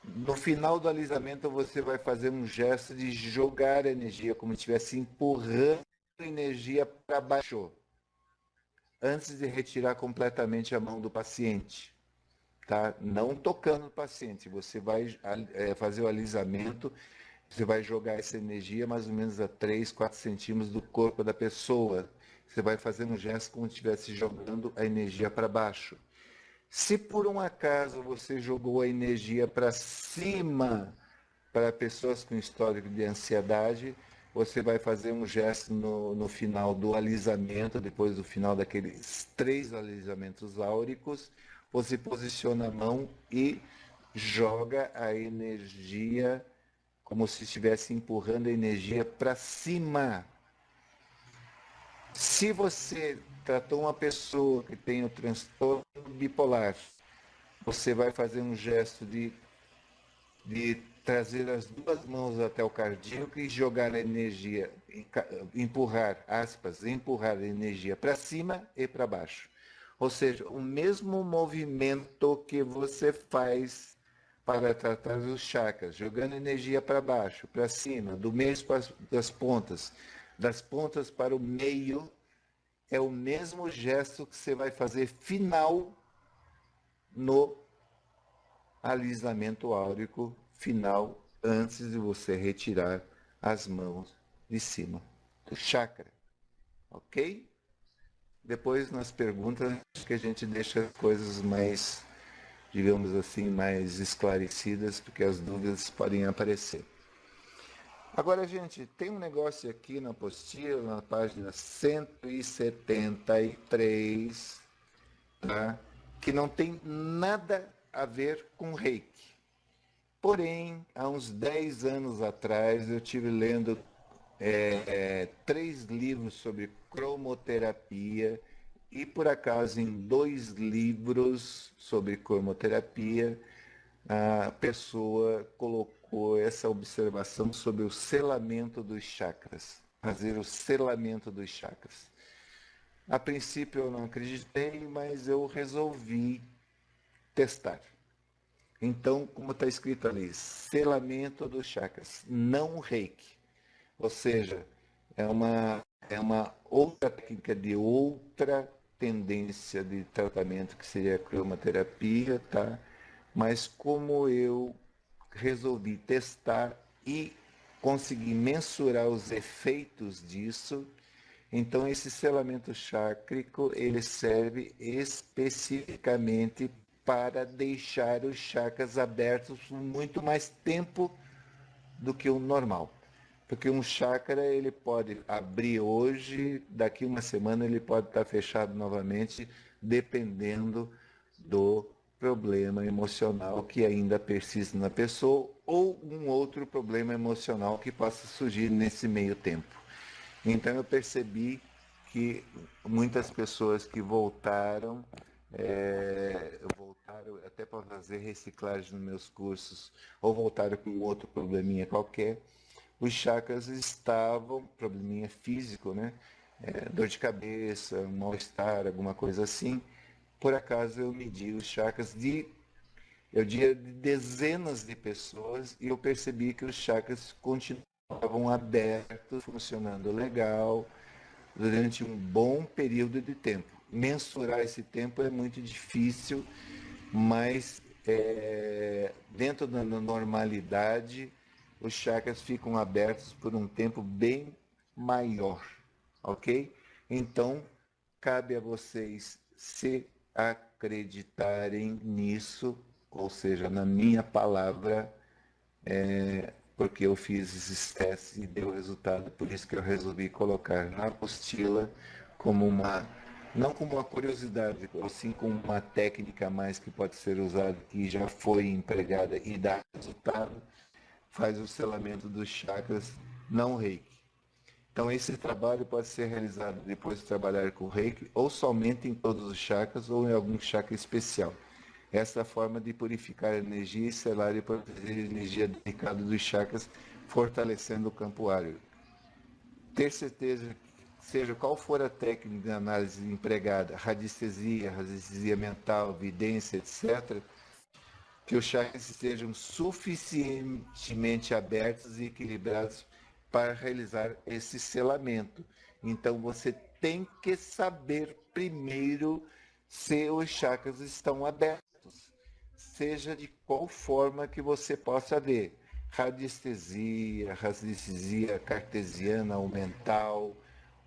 no final do alisamento você vai fazer um gesto de jogar a energia, como se estivesse empurrando a energia para baixo, antes de retirar completamente a mão do paciente. Tá? Não tocando o paciente, você vai fazer o alisamento, você vai jogar essa energia mais ou menos a 3, 4 centímetros do corpo da pessoa. Você vai fazer um gesto como se estivesse jogando a energia para baixo. Se por um acaso você jogou a energia para cima, para pessoas com histórico de ansiedade, você vai fazer um gesto no final do alisamento, depois do final daqueles 3 alisamentos áuricos, você posiciona a mão e joga a energia como se estivesse empurrando a energia para cima. Se você tratou uma pessoa que tem o transtorno bipolar, você vai fazer um gesto de trazer as 2 mãos até o cardíaco e jogar a energia, empurrar, aspas, empurrar a energia para cima e para baixo. Ou seja, o mesmo movimento que você faz para tratar os chakras, jogando energia para baixo, para cima, do meio das pontas para o meio, é o mesmo gesto que você vai fazer final no alisamento áurico final, antes de você retirar as mãos de cima do chakra. Ok? Depois nas perguntas que a gente deixa as coisas mais, digamos assim, mais esclarecidas, porque as dúvidas podem aparecer. Agora, gente, tem um negócio aqui na apostila, na página 173, tá? Que não tem nada a ver com reiki. Porém, há uns 10 anos atrás, eu tive lendo 3 livros sobre cromoterapia e, por acaso, em 2 livros sobre cromoterapia, a pessoa colocou essa observação sobre o selamento dos chakras, fazer o selamento dos chakras. A princípio eu não acreditei, mas eu resolvi testar. Então, como está escrito ali, selamento dos chakras, não reiki. Ou seja, é uma outra técnica de outra tendência de tratamento que seria a cromoterapia, tá? Mas como eu resolvi testar e conseguir mensurar os efeitos disso, então esse selamento chácrico, ele serve especificamente para deixar os chakras abertos por muito mais tempo do que o normal. Porque um chakra ele pode abrir hoje, daqui uma semana ele pode estar fechado novamente, dependendo do problema emocional que ainda persiste na pessoa ou um outro problema emocional que possa surgir nesse meio tempo. Então eu percebi que muitas pessoas que voltaram até para fazer reciclagem nos meus cursos, ou voltaram com outro probleminha qualquer, os chakras estavam, probleminha físico, né? Dor de cabeça, um mal-estar, alguma coisa assim. Por acaso eu medi os chakras de dezenas de pessoas e eu percebi que os chakras continuavam abertos, funcionando legal, durante um bom período de tempo. Mensurar esse tempo é muito difícil, mas dentro da normalidade, os chakras ficam abertos por um tempo bem maior, ok? Então, cabe a vocês se acreditarem nisso, ou seja, na minha palavra, porque eu fiz esses testes e deu resultado, por isso que eu resolvi colocar na apostila como não como uma curiosidade, ou sim como uma técnica a mais que pode ser usada, que já foi empregada e dá resultado, faz o selamento dos chakras não reiki. Então esse trabalho pode ser realizado depois de trabalhar com reiki, ou somente em todos os chakras, ou em algum chakra especial. Essa é a forma de purificar a energia e selar e proteger a energia delicada dos chakras, fortalecendo o campo áurico. Ter certeza, seja qual for a técnica de análise empregada, radiestesia mental, vidência, etc., que os chakras estejam suficientemente abertos e equilibrados para realizar esse selamento. Então você tem que saber primeiro se os chakras estão abertos, seja de qual forma que você possa ver. Radiestesia cartesiana ou mental,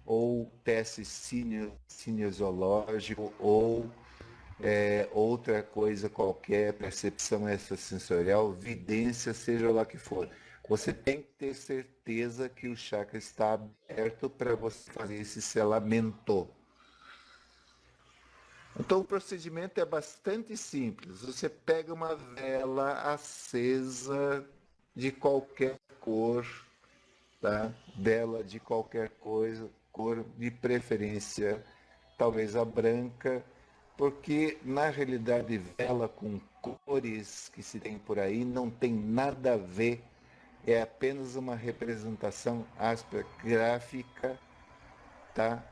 ou teste cinesiológico, ou outra coisa qualquer, percepção extrasensorial, vidência, seja lá que for. Você tem que ter certeza que o chakra está aberto para você fazer esse selamento. Então o procedimento é bastante simples. Você pega uma vela acesa de qualquer cor, tá? Vela de qualquer cor, de preferência talvez a branca, porque na realidade vela com cores que se tem por aí não tem nada a ver, é apenas uma representação aspa gráfica, tá?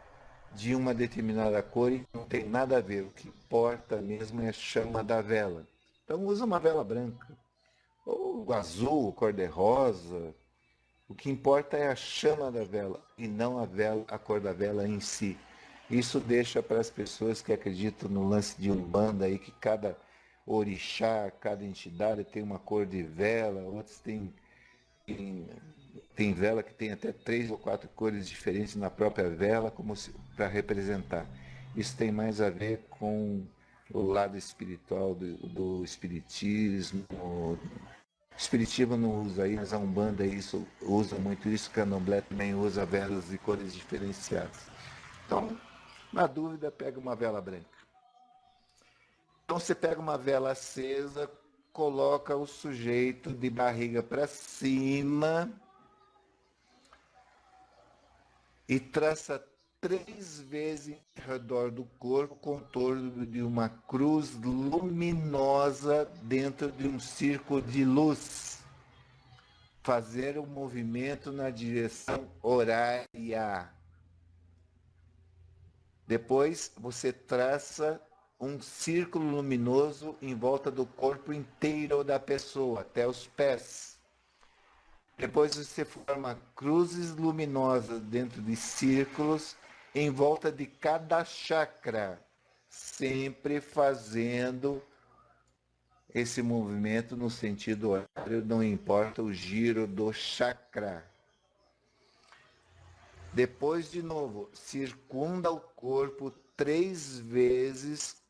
De uma determinada cor e não tem nada a ver. O que importa mesmo é a chama da vela. Então usa uma vela branca, ou azul, cor-de-rosa. O que importa é a chama da vela e não a cor da vela em si. Isso deixa para as pessoas que acreditam no lance de Umbanda aí, que cada orixá, cada entidade tem uma cor de vela, outros tem vela que tem até 3 ou 4 cores diferentes na própria vela, como para representar. Isso tem mais a ver com o lado espiritual do espiritismo, Espiritismo não usa aí, mas a Umbanda isso, usa muito isso, Candomblé também usa velas de cores diferenciadas. Então, na dúvida, pega uma vela branca. Então você pega uma vela acesa, coloca o sujeito de barriga para cima e traça 3 vezes ao redor do corpo o contorno de uma cruz luminosa dentro de um círculo de luz. Fazer um movimento na direção horária. Depois você traça um círculo luminoso em volta do corpo inteiro da pessoa, até os pés. Depois você forma cruzes luminosas dentro de círculos em volta de cada chakra, sempre fazendo esse movimento no sentido horário, não importa o giro do chakra. Depois, de novo, circunda o corpo 3 vezes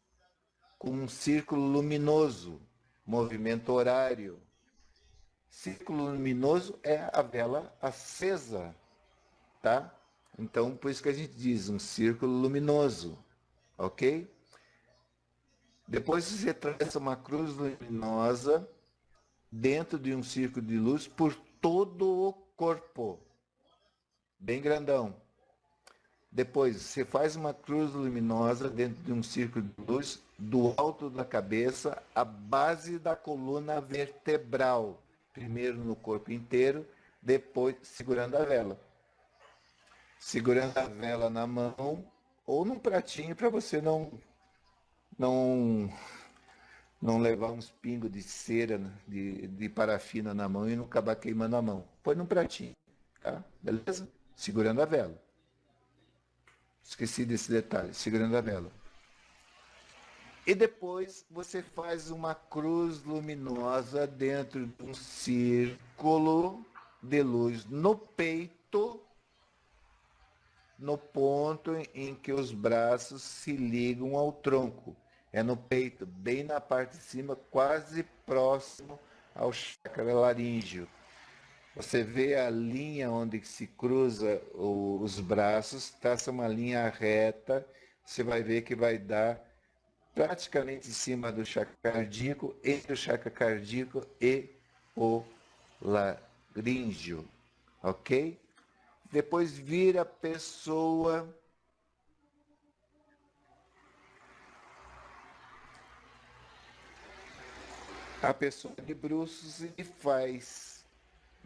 com um círculo luminoso, movimento horário. Círculo luminoso é a vela acesa, tá? Então, por isso que a gente diz um círculo luminoso, ok? Depois você traça uma cruz luminosa dentro de um círculo de luz por todo o corpo, bem grandão. Depois você faz uma cruz luminosa dentro de um círculo de luz do alto da cabeça à base da coluna vertebral. Primeiro no corpo inteiro, depois segurando a vela. Segurando a vela na mão ou num pratinho para você não levar uns pingos de cera, de parafina na mão e não acabar queimando a mão. Põe num pratinho, tá? Beleza? Segurando a vela. Esqueci desse detalhe, segurando a vela. E depois você faz uma cruz luminosa dentro de um círculo de luz no peito, no ponto em que os braços se ligam ao tronco. É no peito, bem na parte de cima, quase próximo ao chakra laríngeo. Você vê a linha onde se cruza os braços, traça uma linha reta, você vai ver que vai dar praticamente em cima do chakra cardíaco, entre o chakra cardíaco e o laríngeo, ok? Depois vira a pessoa de bruços e faz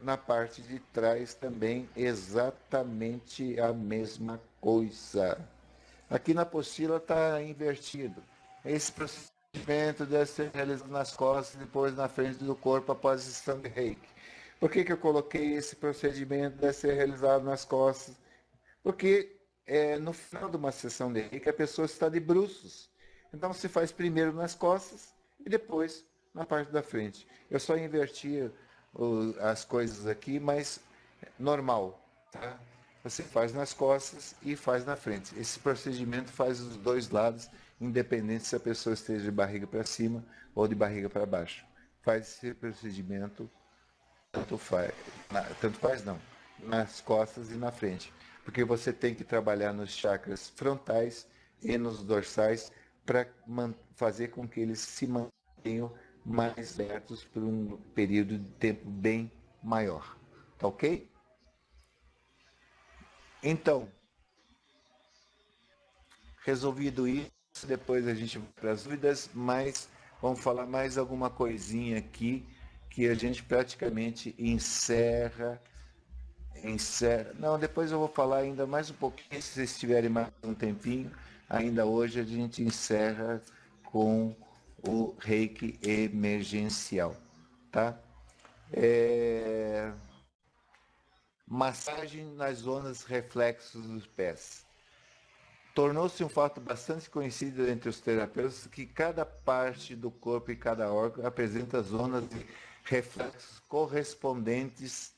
na parte de trás também exatamente a mesma coisa. Aqui na apostila está invertido. Esse procedimento deve ser realizado nas costas e depois na frente do corpo após a sessão de reiki. Por que eu coloquei esse procedimento deve ser realizado nas costas? Porque no final de uma sessão de reiki a pessoa está de bruços. Então você faz primeiro nas costas e depois na parte da frente. Eu só inverti as coisas aqui, mas normal, tá? Você faz nas costas e faz na frente. Esse procedimento faz os dois lados, independente se a pessoa esteja de barriga para cima ou de barriga para baixo. Faz esse procedimento, tanto faz não, nas costas e na frente. Porque você tem que trabalhar nos chakras frontais e nos dorsais para fazer com que eles se mantenham mais abertos por um período de tempo bem maior. Tá ok? Então, resolvido isso, depois a gente vai para as dúvidas, mas vamos falar mais alguma coisinha aqui que a gente praticamente encerra. Não, depois eu vou falar ainda mais um pouquinho, se vocês tiverem mais um tempinho. Ainda hoje a gente encerra com o reiki emergencial, tá? Massagem nas zonas reflexos dos pés. Tornou-se um fato bastante conhecido entre os terapeutas que cada parte do corpo e cada órgão apresenta zonas de reflexos correspondentes,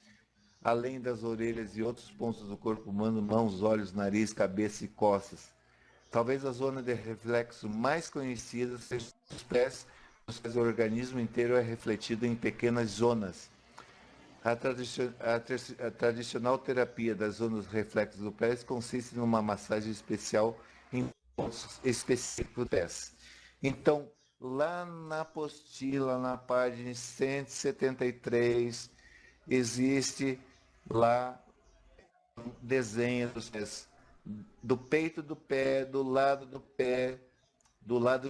além das orelhas e outros pontos do corpo humano, mãos, olhos, nariz, cabeça e costas. Talvez a zona de reflexo mais conhecida seja os pés, o organismo inteiro é refletido em pequenas zonas. A tradicional terapia das zonas reflexas do pé consiste numa massagem especial em pontos específicos do pé. Então, lá na apostila, na página 173, existe lá um desenho dos pés, do peito do pé, do lado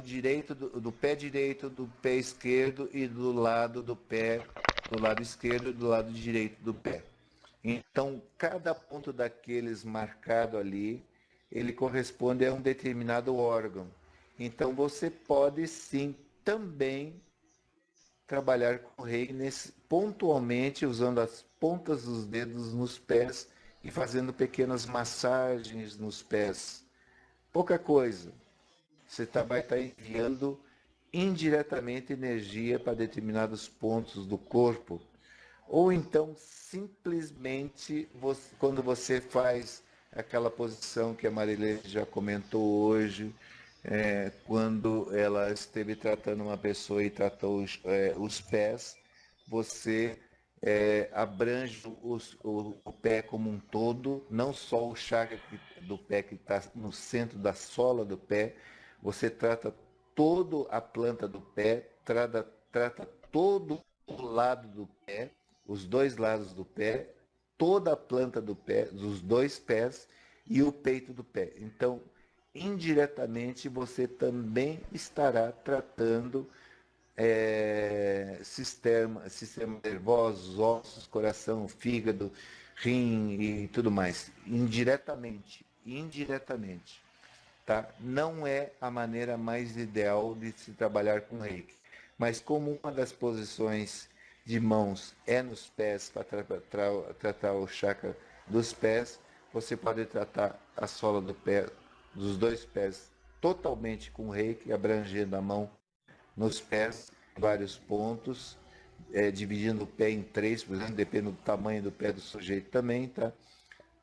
direito do pé direito, do pé esquerdo e do lado do pé, do lado esquerdo e do lado direito do pé. Então, cada ponto daqueles marcado ali, ele corresponde a um determinado órgão. Então, você pode sim também trabalhar com o Reiki pontualmente, usando as pontas dos dedos nos pés e fazendo pequenas massagens nos pés. Pouca coisa. Você vai estar enviando indiretamente energia para determinados pontos do corpo. Ou então, simplesmente, quando você faz aquela posição que a Marilene já comentou hoje, quando ela esteve tratando uma pessoa e tratou os pés, você abrange o pé como um todo, não só o chakra do pé que está no centro da sola do pé, você trata toda a planta do pé, trata todo o lado do pé, os dois lados do pé, toda a planta do pé, dos dois pés e o peito do pé. Então, indiretamente, você também estará tratando sistema nervoso, ossos, coração, fígado, rim e tudo mais. Indiretamente. Tá? Não é a maneira mais ideal de se trabalhar com Reiki. Mas como uma das posições de mãos é nos pés para tratar o chakra dos pés, você pode tratar a sola do pé, dos dois pés, totalmente com Reiki, abrangendo a mão nos pés, vários pontos, dividindo o pé em 3, por exemplo, dependendo do tamanho do pé do sujeito também, tá?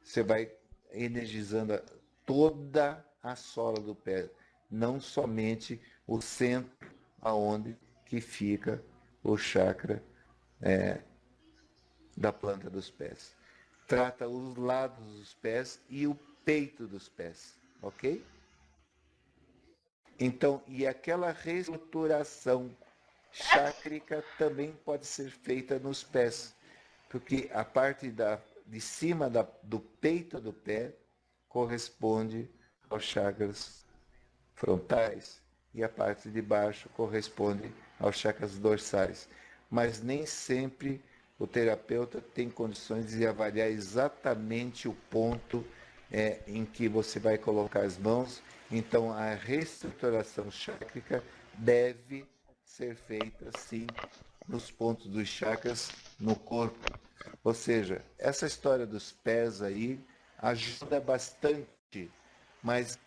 Você vai energizando toda a sola do pé, não somente o centro aonde que fica o chakra da planta dos pés. Trata os lados dos pés e o peito dos pés, ok? Então, e aquela reestruturação chácrica também pode ser feita nos pés, porque a parte de cima do peito do pé corresponde aos chakras frontais e a parte de baixo corresponde aos chakras dorsais. Mas nem sempre o terapeuta tem condições de avaliar exatamente o ponto em que você vai colocar as mãos. Então, a reestruturação chácrica deve ser feita, sim, nos pontos dos chakras no corpo. Ou seja, essa história dos pés aí ajuda bastante, mas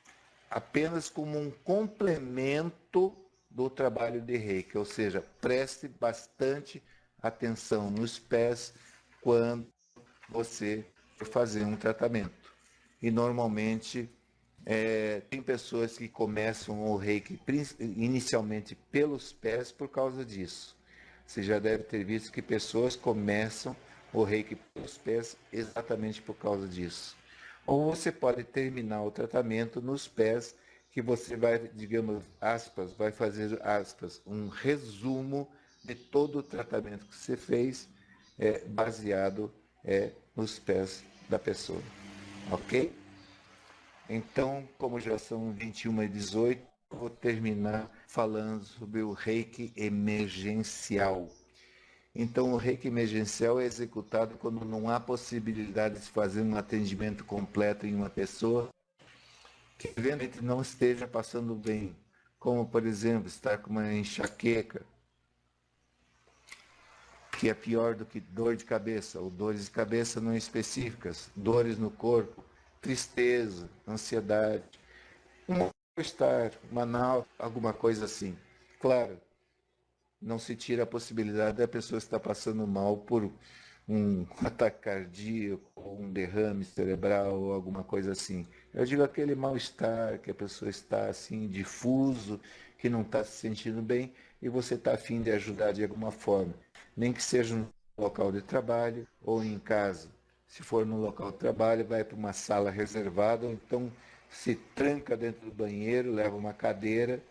apenas como um complemento do trabalho de Reiki. Ou seja, preste bastante atenção nos pés quando você for fazer um tratamento. E normalmente tem pessoas que começam o Reiki inicialmente pelos pés por causa disso. Você já deve ter visto que pessoas começam o Reiki pelos pés exatamente por causa disso. Ou você pode terminar o tratamento nos pés, que você vai, digamos, aspas, vai fazer, aspas, um resumo de todo o tratamento que você fez, baseado nos pés da pessoa. Ok? Então, como já são 21h18, vou terminar falando sobre o Reiki emergencial. Então, o Reiki emergencial é executado quando não há possibilidade de fazer um atendimento completo em uma pessoa que eventualmente não esteja passando bem, como, por exemplo, estar com uma enxaqueca, que é pior do que dor de cabeça, ou dores de cabeça não específicas, dores no corpo, tristeza, ansiedade, um mal-estar, uma náusea, alguma coisa assim. Claro, não se tira a possibilidade da pessoa estar passando mal por um ataque cardíaco, ou um derrame cerebral, ou alguma coisa assim. Eu digo aquele mal-estar que a pessoa está assim, difuso, que não está se sentindo bem, e você está a fim de ajudar de alguma forma. Nem que seja no local de trabalho ou em casa. Se for no local de trabalho, vai para uma sala reservada, ou então se tranca dentro do banheiro, leva uma cadeira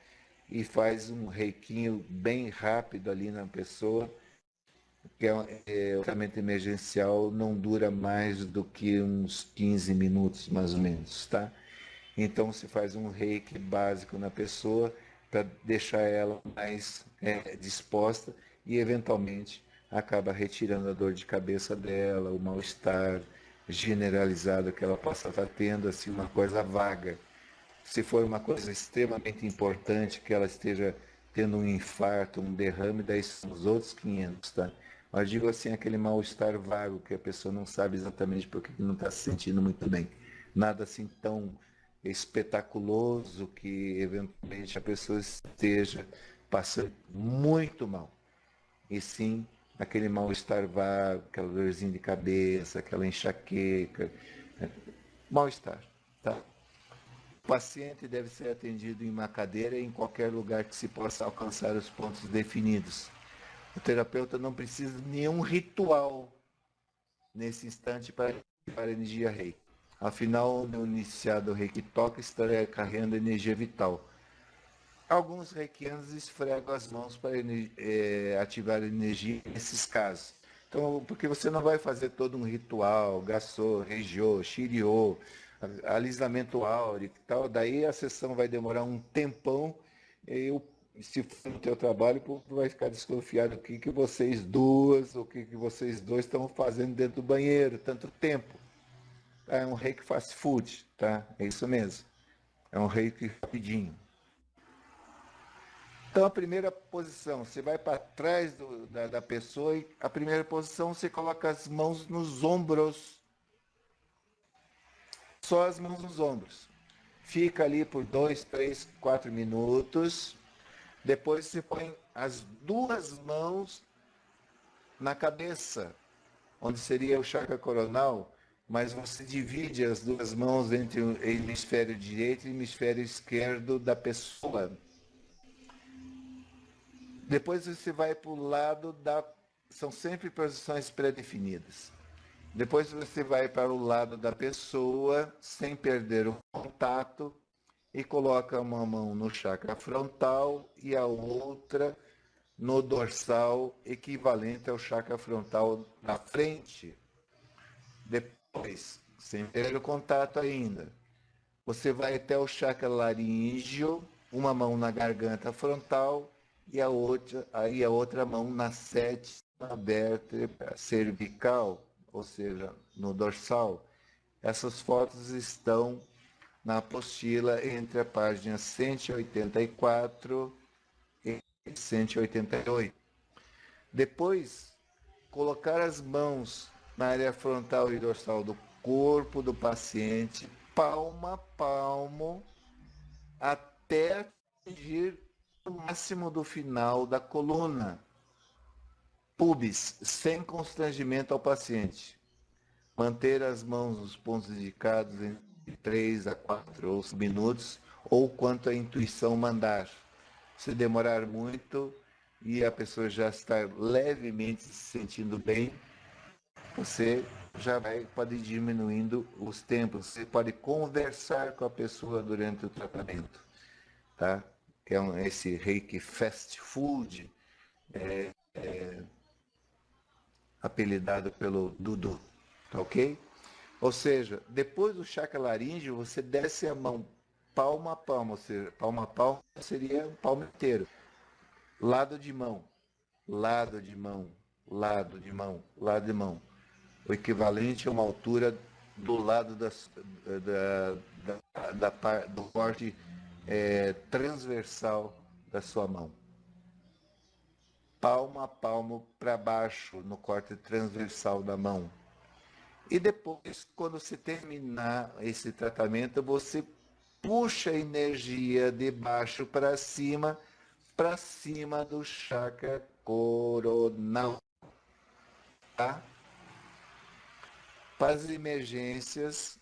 e faz um reiquinho bem rápido ali na pessoa, que o tratamento emergencial não dura mais do que uns 15 minutos, mais ou menos, tá? Então se faz um reiki básico na pessoa para deixar ela mais disposta e eventualmente acaba retirando a dor de cabeça dela, o mal-estar generalizado que ela possa estar tendo, assim, uma coisa vaga. Se for uma coisa extremamente importante, que ela esteja tendo um infarto, um derrame, daí são os outros 500, tá? Mas digo assim, aquele mal-estar vago, que a pessoa não sabe exatamente por que não está se sentindo muito bem. Nada assim tão espetaculoso que eventualmente a pessoa esteja passando muito mal. E sim, aquele mal-estar vago, aquela dorzinha de cabeça, aquela enxaqueca, mal-estar, tá? O paciente deve ser atendido em uma cadeira e em qualquer lugar que se possa alcançar os pontos definidos. O terapeuta não precisa de nenhum ritual nesse instante para a energia reiki. Afinal, no iniciado reiki toca estará carregando energia vital. Alguns reikianos esfregam as mãos para ativar a energia nesses casos. Então, porque você não vai fazer todo um ritual, gassô, regiô, shiriô, alisamento áurico e tal, daí a sessão vai demorar um tempão e se for no teu trabalho, o povo vai ficar desconfiado do que vocês duas, o que vocês dois estão fazendo dentro do banheiro, tanto tempo. É um reiki fast food, tá? É isso mesmo. É um reiki rapidinho. Então a primeira posição, você vai para trás da pessoa e a primeira posição você coloca as mãos nos ombros. Só as mãos nos ombros. Fica ali por 2, 3, 4 minutos. Depois você põe as duas mãos na cabeça, onde seria o chakra coronal, mas você divide as duas mãos entre o hemisfério direito e o hemisfério esquerdo da pessoa. Depois você vai para o lado da... São sempre posições pré-definidas. Depois você vai para o lado da pessoa, sem perder o contato, e coloca uma mão no chakra frontal e a outra no dorsal, equivalente ao chakra frontal da frente. Depois, sem perder o contato ainda, você vai até o chakra laríngeo, uma mão na garganta frontal e a outra mão na sétima vértebra cervical, ou seja, no dorsal. Essas fotos estão na apostila entre a página 184 e 188. Depois, colocar as mãos na área frontal e dorsal do corpo do paciente, palmo a palmo, até atingir o máximo do final da coluna. Pubis, sem constrangimento ao paciente. Manter as mãos nos pontos indicados entre 3 a 4 minutos, ou quanto a intuição mandar. Se demorar muito e a pessoa já está levemente se sentindo bem, você pode ir diminuindo os tempos. Você pode conversar com a pessoa durante o tratamento, tá? Que é esse reiki fast food, apelidado pelo Dudu, tá ok? Ou seja, depois do chakra laríngeo, você desce a mão palma a palma, ou seja, palma a palma seria o palmo inteiro. Lado de mão, lado de mão, lado de mão, lado de mão. O equivalente a uma altura do lado do corte transversal da sua mão. Palmo a palmo para baixo, no corte transversal da mão. E depois, quando você terminar esse tratamento, você puxa a energia de baixo para cima do chakra coronal, tá? Para as emergências,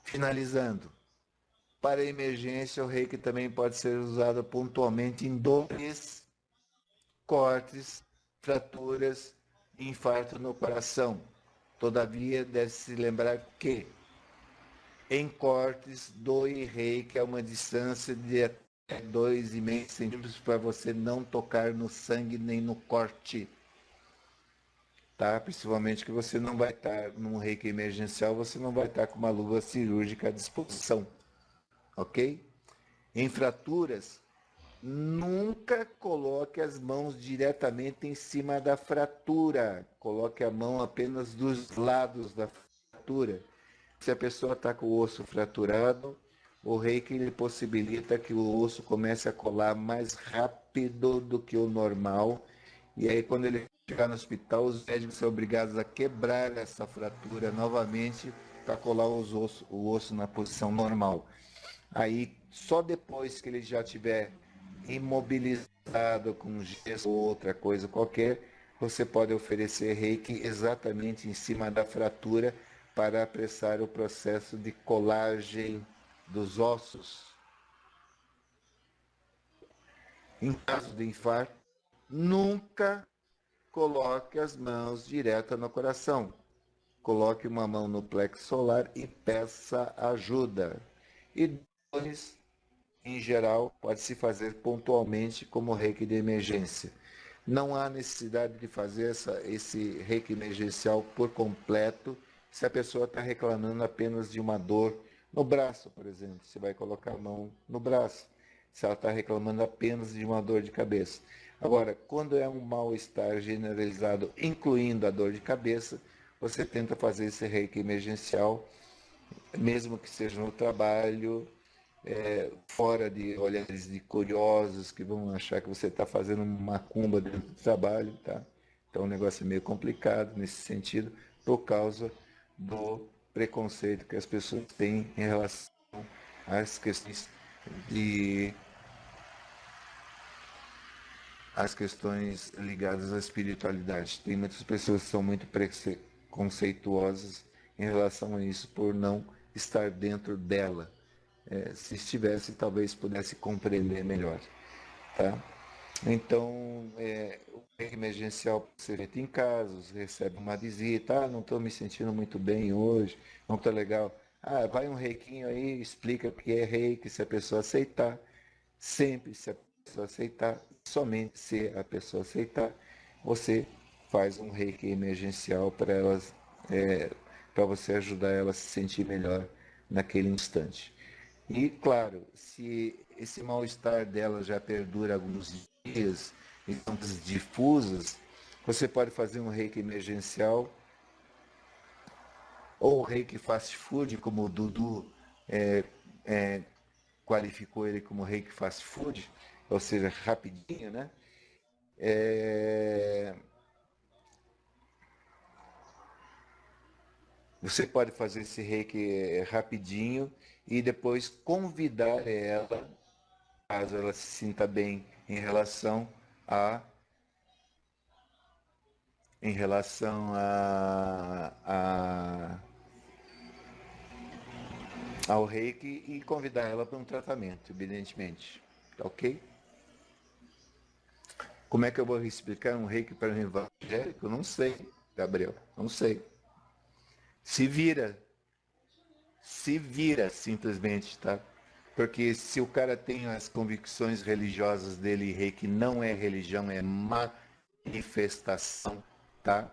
finalizando, para a emergência o reiki também pode ser usado pontualmente em dores, cortes, fraturas, infarto no coração. Todavia, deve-se lembrar que em cortes, dor e reiki a uma distância de até 2,5 centímetros para você não tocar no sangue nem no corte. Tá? Principalmente que você não vai estar num reiki emergencial, você não vai estar com uma luva cirúrgica à disposição. Ok? Em fraturas, nunca coloque as mãos diretamente em cima da fratura. Coloque a mão apenas dos lados da fratura. Se a pessoa está com o osso fraturado, o reiki ele possibilita que o osso comece a colar mais rápido do que o normal. E aí quando ele chegar no hospital, os médicos são obrigados a quebrar essa fratura novamente para colar o osso na posição normal. Aí só depois que ele já tiver imobilizado com gesso ou outra coisa qualquer, você pode oferecer reiki exatamente em cima da fratura para apressar o processo de colagem dos ossos. Em caso de infarto, nunca coloque as mãos direto no coração. Coloque uma mão no plexo solar e peça ajuda. E dores, em geral, pode se fazer pontualmente como reiki de emergência. Não há necessidade de fazer esse reiki emergencial por completo se a pessoa está reclamando apenas de uma dor no braço, por exemplo. Você vai colocar a mão no braço. Se ela está reclamando apenas de uma dor de cabeça. Agora, quando é um mal-estar generalizado, incluindo a dor de cabeça, você tenta fazer esse reiki emergencial, mesmo que seja no trabalho, fora de olhares de curiosos que vão achar que você está fazendo uma macumba dentro do trabalho, tá? Então o negócio é meio complicado nesse sentido, por causa do preconceito que as pessoas têm em relação às questões ligadas à espiritualidade. Tem muitas pessoas que são muito preconceituosas em relação a isso por não estar dentro dela. Se estivesse, talvez pudesse compreender melhor. Tá? Então, o reiki emergencial pode ser feito em casa, você recebe uma visita, não estou me sentindo muito bem hoje, não está legal. Vai um reikinho aí, explica o que é reiki, se a pessoa aceitar. Sempre se a pessoa aceitar, somente se a pessoa aceitar, você faz um reiki emergencial para elas, para você ajudar ela a se sentir melhor naquele instante. E claro, se esse mal-estar dela já perdura alguns dias, em ondas difusas, você pode fazer um reiki emergencial ou reiki fast food, como o Dudu qualificou ele como reiki fast food, ou seja, rapidinho, né? Você pode fazer esse reiki rapidinho e depois convidar ela, caso ela se sinta bem em relação ao reiki, e convidar ela para um tratamento, evidentemente. Tá ok? Como é que eu vou explicar um reiki para um evangélico? Não sei, Gabriel, não sei. Se vira simplesmente, tá? Porque se o cara tem as convicções religiosas dele, reiki não é religião, é manifestação, tá?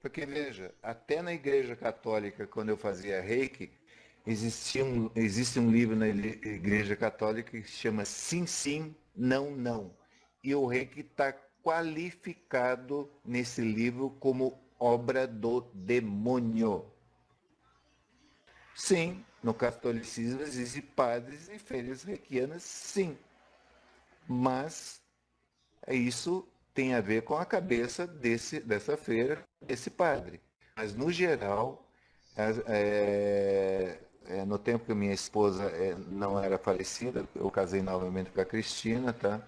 Porque veja, até na Igreja Católica, quando eu fazia reiki, existe um livro na Igreja Católica que se chama Sim, Sim, Não, Não. E o reiki está qualificado nesse livro como obra do demônio. Sim, no catolicismo existem padres e freiras reikianas, sim. Mas isso tem a ver com a cabeça dessa freira, desse padre. Mas, no geral, no tempo que minha esposa não era falecida, eu casei novamente com a Cristina, tá?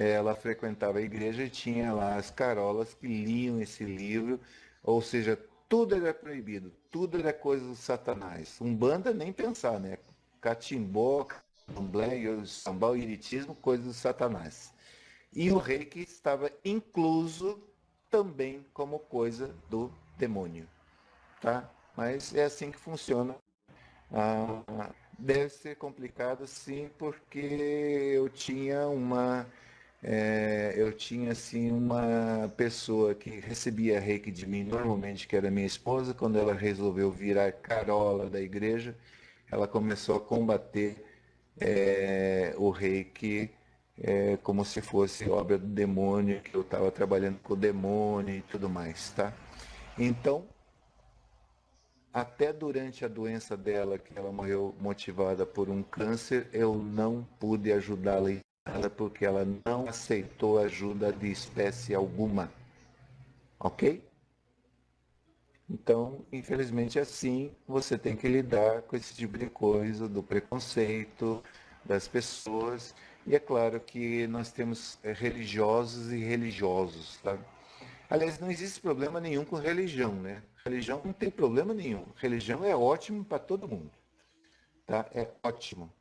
ela frequentava a igreja e tinha lá as carolas que liam esse livro, ou seja, tudo era proibido, tudo era coisa do Satanás. Umbanda nem pensar, né? Catimbó, candomblé, sambal, iritismo, coisa do Satanás. E o reiki estava incluso também como coisa do demônio, tá? Mas é assim que funciona. Deve ser complicado, sim, porque eu tinha assim uma pessoa que recebia reiki de mim normalmente, que era minha esposa. Quando ela resolveu virar carola da igreja, ela começou a combater o reiki como se fosse obra do demônio, que eu estava trabalhando com o demônio e tudo mais, tá? Então, até durante a doença dela, que ela morreu motivada por um câncer, eu não pude ajudá-la em nada, porque ela não aceitou ajuda de espécie alguma, ok? Então, infelizmente, assim você tem que lidar com esse tipo de coisa, do preconceito das pessoas. E é claro que nós temos religiosos e religiosos, tá? Aliás, não existe problema nenhum com religião, né? Religião não tem problema nenhum. Religião é ótimo para todo mundo, tá? É ótimo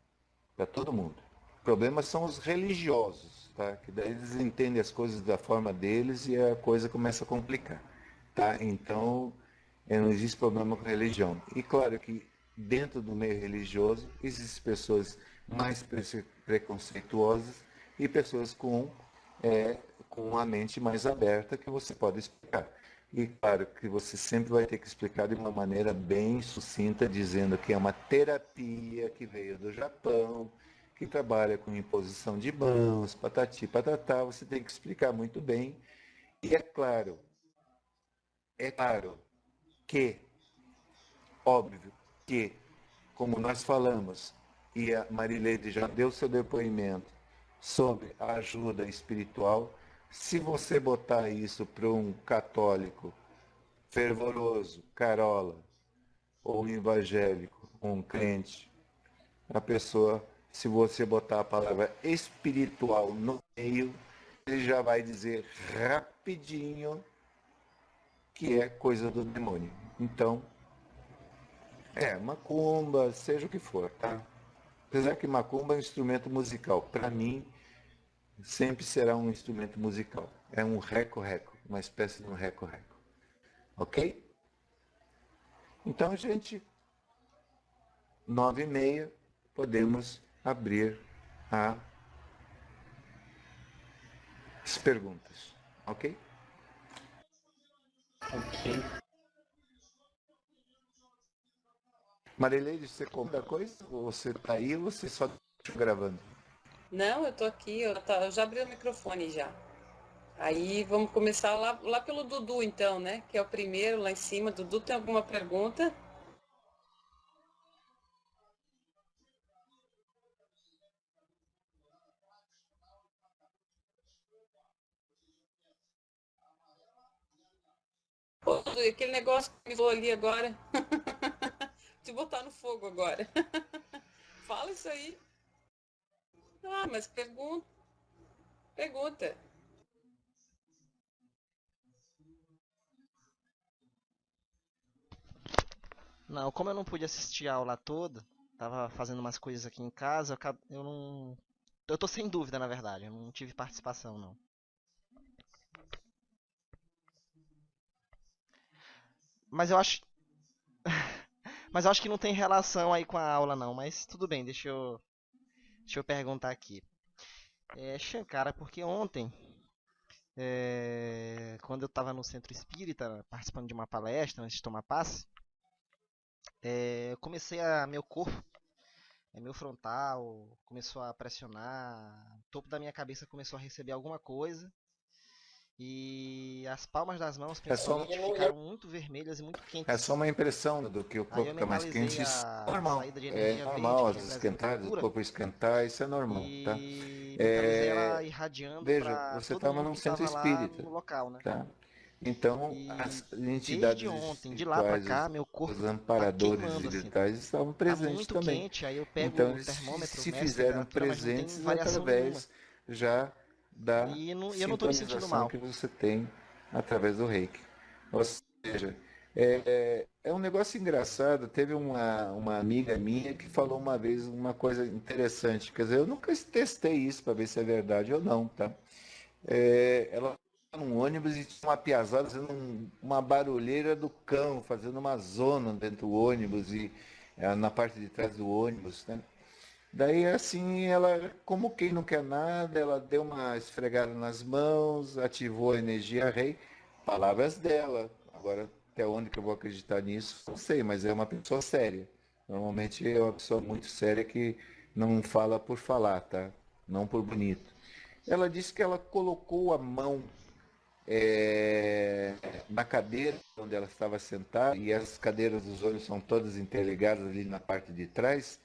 para todo mundo. O problema são os religiosos, tá? Que daí eles entendem as coisas da forma deles e a coisa começa a complicar, tá? Então, não existe problema com religião. E claro que dentro do meio religioso existem pessoas mais preconceituosas e pessoas com a mente mais aberta, que você pode explicar. E claro que você sempre vai ter que explicar de uma maneira bem sucinta, dizendo que é uma terapia que veio do Japão, que trabalha com imposição de mãos, patati, patatá. Você tem que explicar muito bem. E é claro que, óbvio que, como nós falamos, e a Marileide já deu seu depoimento sobre a ajuda espiritual, se você botar isso para um católico fervoroso, carola, ou um evangélico, um crente, a pessoa, se você botar a palavra espiritual no meio, ele já vai dizer rapidinho que é coisa do demônio. Então, macumba, seja o que for, tá? Apesar que macumba é um instrumento musical. Para mim, sempre será um instrumento musical. É um reco-reco, uma espécie de um reco-reco. Ok? Então, gente, 9h30, podemos abrir as perguntas. Ok? Ok. Marileide, você conta coisa? Ou você tá aí ou você só deixa gravando? Não, eu tô aqui, eu já abri o microfone já. Aí vamos começar lá pelo Dudu então, né? Que é o primeiro lá em cima. Dudu, tem alguma pergunta? Ô, Dudu, e aquele negócio que me falou ali agora. Te botar no fogo agora. Fala isso aí. Ah, mas pergunta. Pergunta. Não, como eu não pude assistir a aula toda, tava fazendo umas coisas aqui em casa, eu não. Eu tô sem dúvida, na verdade, eu não tive participação, não. Mas eu acho. Mas eu acho que não tem relação aí com a aula, não. Mas tudo bem, deixa eu perguntar aqui. Shankara, porque ontem, quando eu tava no centro espírita, participando de uma palestra antes de tomar passe, eu comecei a. Meu corpo. Meu frontal começou a pressionar, o topo da minha cabeça começou a receber alguma coisa e as palmas das mãos É só, principalmente ficaram muito vermelhas e muito é quentes. só uma impressão do que o Aí corpo eu está mais quente. mentalizei Isso é a normal. saída de É energia normal, verde as que é da esquentadas, o acupuntura corpo esquentar, isso é normal, tá? e mentalizei ela É, irradiando veja, para você todo estava mundo num que centro estava lá espírita, no local, né? tá? Então, E as desde entidades ontem, de lá pra espirituais, cá, meu os corpo tá amparadores queimando assim. espirituais estavam Tá presentes muito também. quente, aí eu Então, pego o eles termômetro, se meço a fizeram temperatura, mas não tem presentes variação nenhuma. através já da Eu não tô me sentindo sintonização mal. que você tem através do reiki. Ou seja, é um negócio engraçado. Teve uma amiga minha que falou uma vez uma coisa interessante. Quer dizer, eu nunca testei isso para ver se é verdade ou não, tá? Ela estava num ônibus e tinha uma piazada fazendo uma barulheira do cão, fazendo uma zona dentro do ônibus e na parte de trás do ônibus, né? Daí assim, ela, como quem não quer nada, ela deu uma esfregada nas mãos, ativou a energia rei, palavras dela. Agora, até onde que eu vou acreditar nisso? Não sei, mas é uma pessoa séria. Normalmente é uma pessoa muito séria que não fala por falar, tá? Não por bonito. Ela disse que ela colocou a mão é, na cadeira onde ela estava sentada, e as cadeiras dos olhos são todas interligadas ali na parte de trás.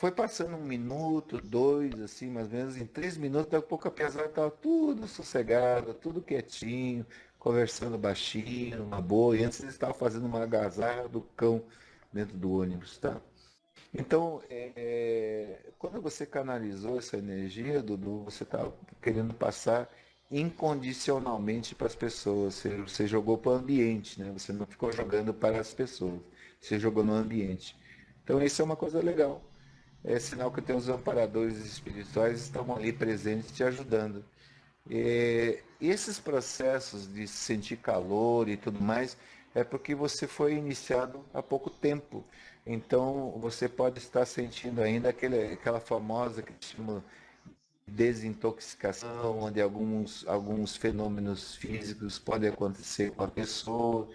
Foi passando 1 minuto, dois, assim, mais ou menos, em 3 minutos, daqui a pouco a pesada estava tudo sossegada, tudo quietinho, conversando baixinho, uma boa, e antes eles estavam fazendo uma agasalho do cão dentro do ônibus, tá? Então, quando você canalizou essa energia, Dudu, você está querendo passar incondicionalmente para as pessoas. Você jogou para o ambiente, né? Você não ficou jogando para as pessoas. Você jogou no ambiente. Então, isso é uma coisa legal. É sinal que os amparadores espirituais estão ali presentes te ajudando. E esses processos de sentir calor e tudo mais é porque você foi iniciado há pouco tempo. Então você pode estar sentindo ainda aquela famosa que chama desintoxicação, onde alguns fenômenos físicos podem acontecer com a pessoa.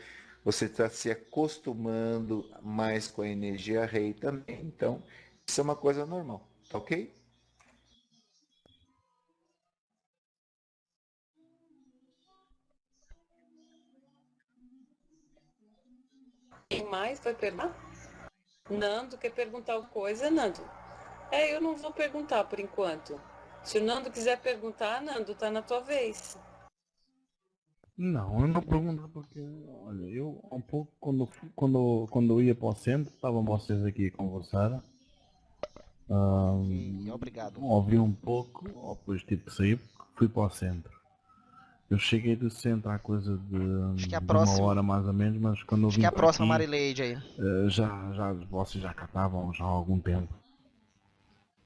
Você está se acostumando mais com a energia rei também. Então, isso é uma coisa normal, tá ok? Quem mais vai perguntar? Nando quer perguntar alguma coisa, Nando? Eu não vou perguntar por enquanto. Se o Nando quiser perguntar, Nando, tá na tua vez. Não, eu não pergunto porque, olha, eu há um pouco quando eu ia para o centro, estavam vocês aqui a conversar, E obrigado. ouvi um pouco, depois tive que sair porque fui para o centro. Eu cheguei do centro há coisa Acho que é a de uma próxima. hora mais ou menos, mas quando eu Acho que é vim a para próxima aqui, Marileide aí. vocês já cá estavam já há algum tempo.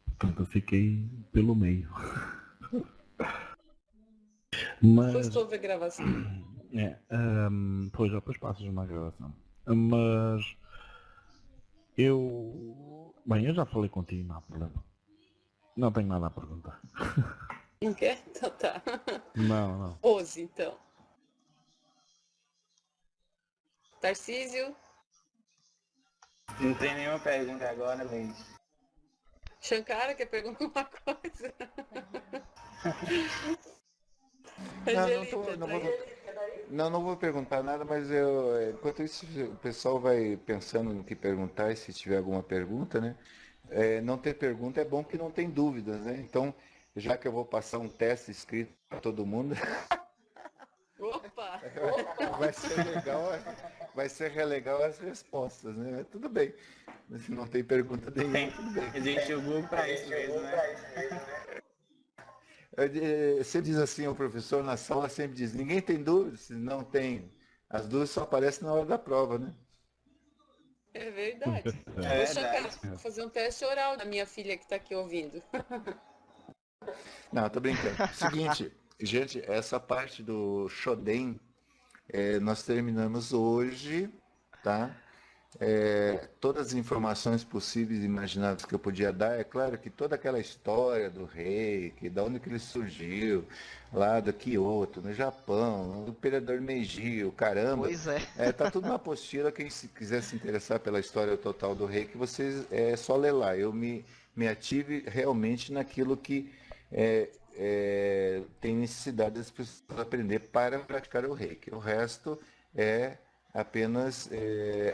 Portanto, eu fiquei pelo meio. Depois Mas, tu ouve a gravação. pois, depois passas uma gravação. Mas, eu já falei contigo, não há problema. Não tenho nada a perguntar. Não quer? Então tá. Não, não. Ose, então. Tarcísio, Não tem nenhuma pergunta agora, Leite. Shankara quer perguntar alguma coisa? Não, Angelita, tá aí? não vou perguntar nada, mas enquanto isso o pessoal vai pensando no que perguntar e se tiver alguma pergunta, né? Não ter pergunta é bom que não tem dúvidas, né? Então, já que eu vou passar um teste escrito para todo mundo, Opa! vai ser legal, vai ser legal as respostas, né? Mas tudo bem. Se não tem pergunta nenhuma, tudo bem. Existe o Google pra isso mesmo, né? Você diz assim, o professor na sala sempre diz, ninguém tem dúvidas? Não tem. As dúvidas só aparecem na hora da prova, né? É verdade. É Ô, Shankara, verdade. vou fazer um teste oral da minha filha que tá aqui ouvindo. Não, tô brincando. Seguinte, gente, essa parte do Shoden, nós terminamos hoje, tá? Todas as informações possíveis e imagináveis que eu podia dar, é claro que toda aquela história do rei, que da onde que ele surgiu, lá do Kyoto, no Japão, do imperador Meiji, o caramba, Pois é. tá tudo na apostila, quem quiser se interessar pela história total do rei, que vocês só ler lá. Eu me ative realmente naquilo que tem necessidade das pessoas aprender para praticar o reiki. O resto é apenas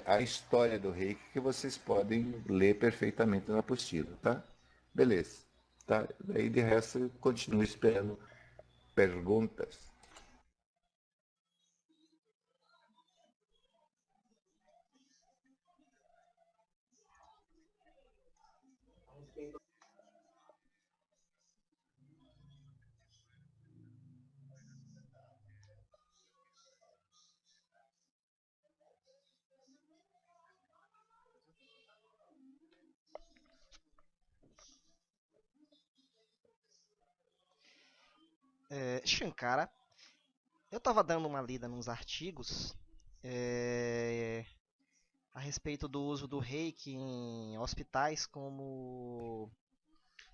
a história do reiki que vocês podem ler perfeitamente na apostila, tá? Beleza. Tá? Daí de resto eu continuo esperando perguntas. Shankara, eu estava dando uma lida nos artigos a respeito do uso do reiki em hospitais como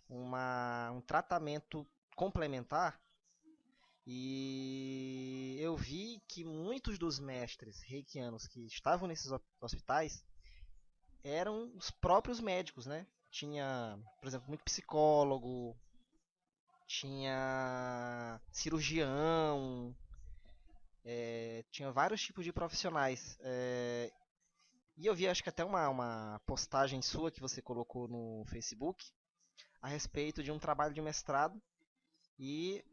um tratamento complementar, e eu vi que muitos dos mestres reikianos que estavam nesses hospitais eram os próprios médicos, né? Tinha, por exemplo, muito psicólogo, tinha cirurgião, tinha vários tipos de profissionais. E eu vi, acho que até uma postagem sua que você colocou no Facebook a respeito de um trabalho de mestrado e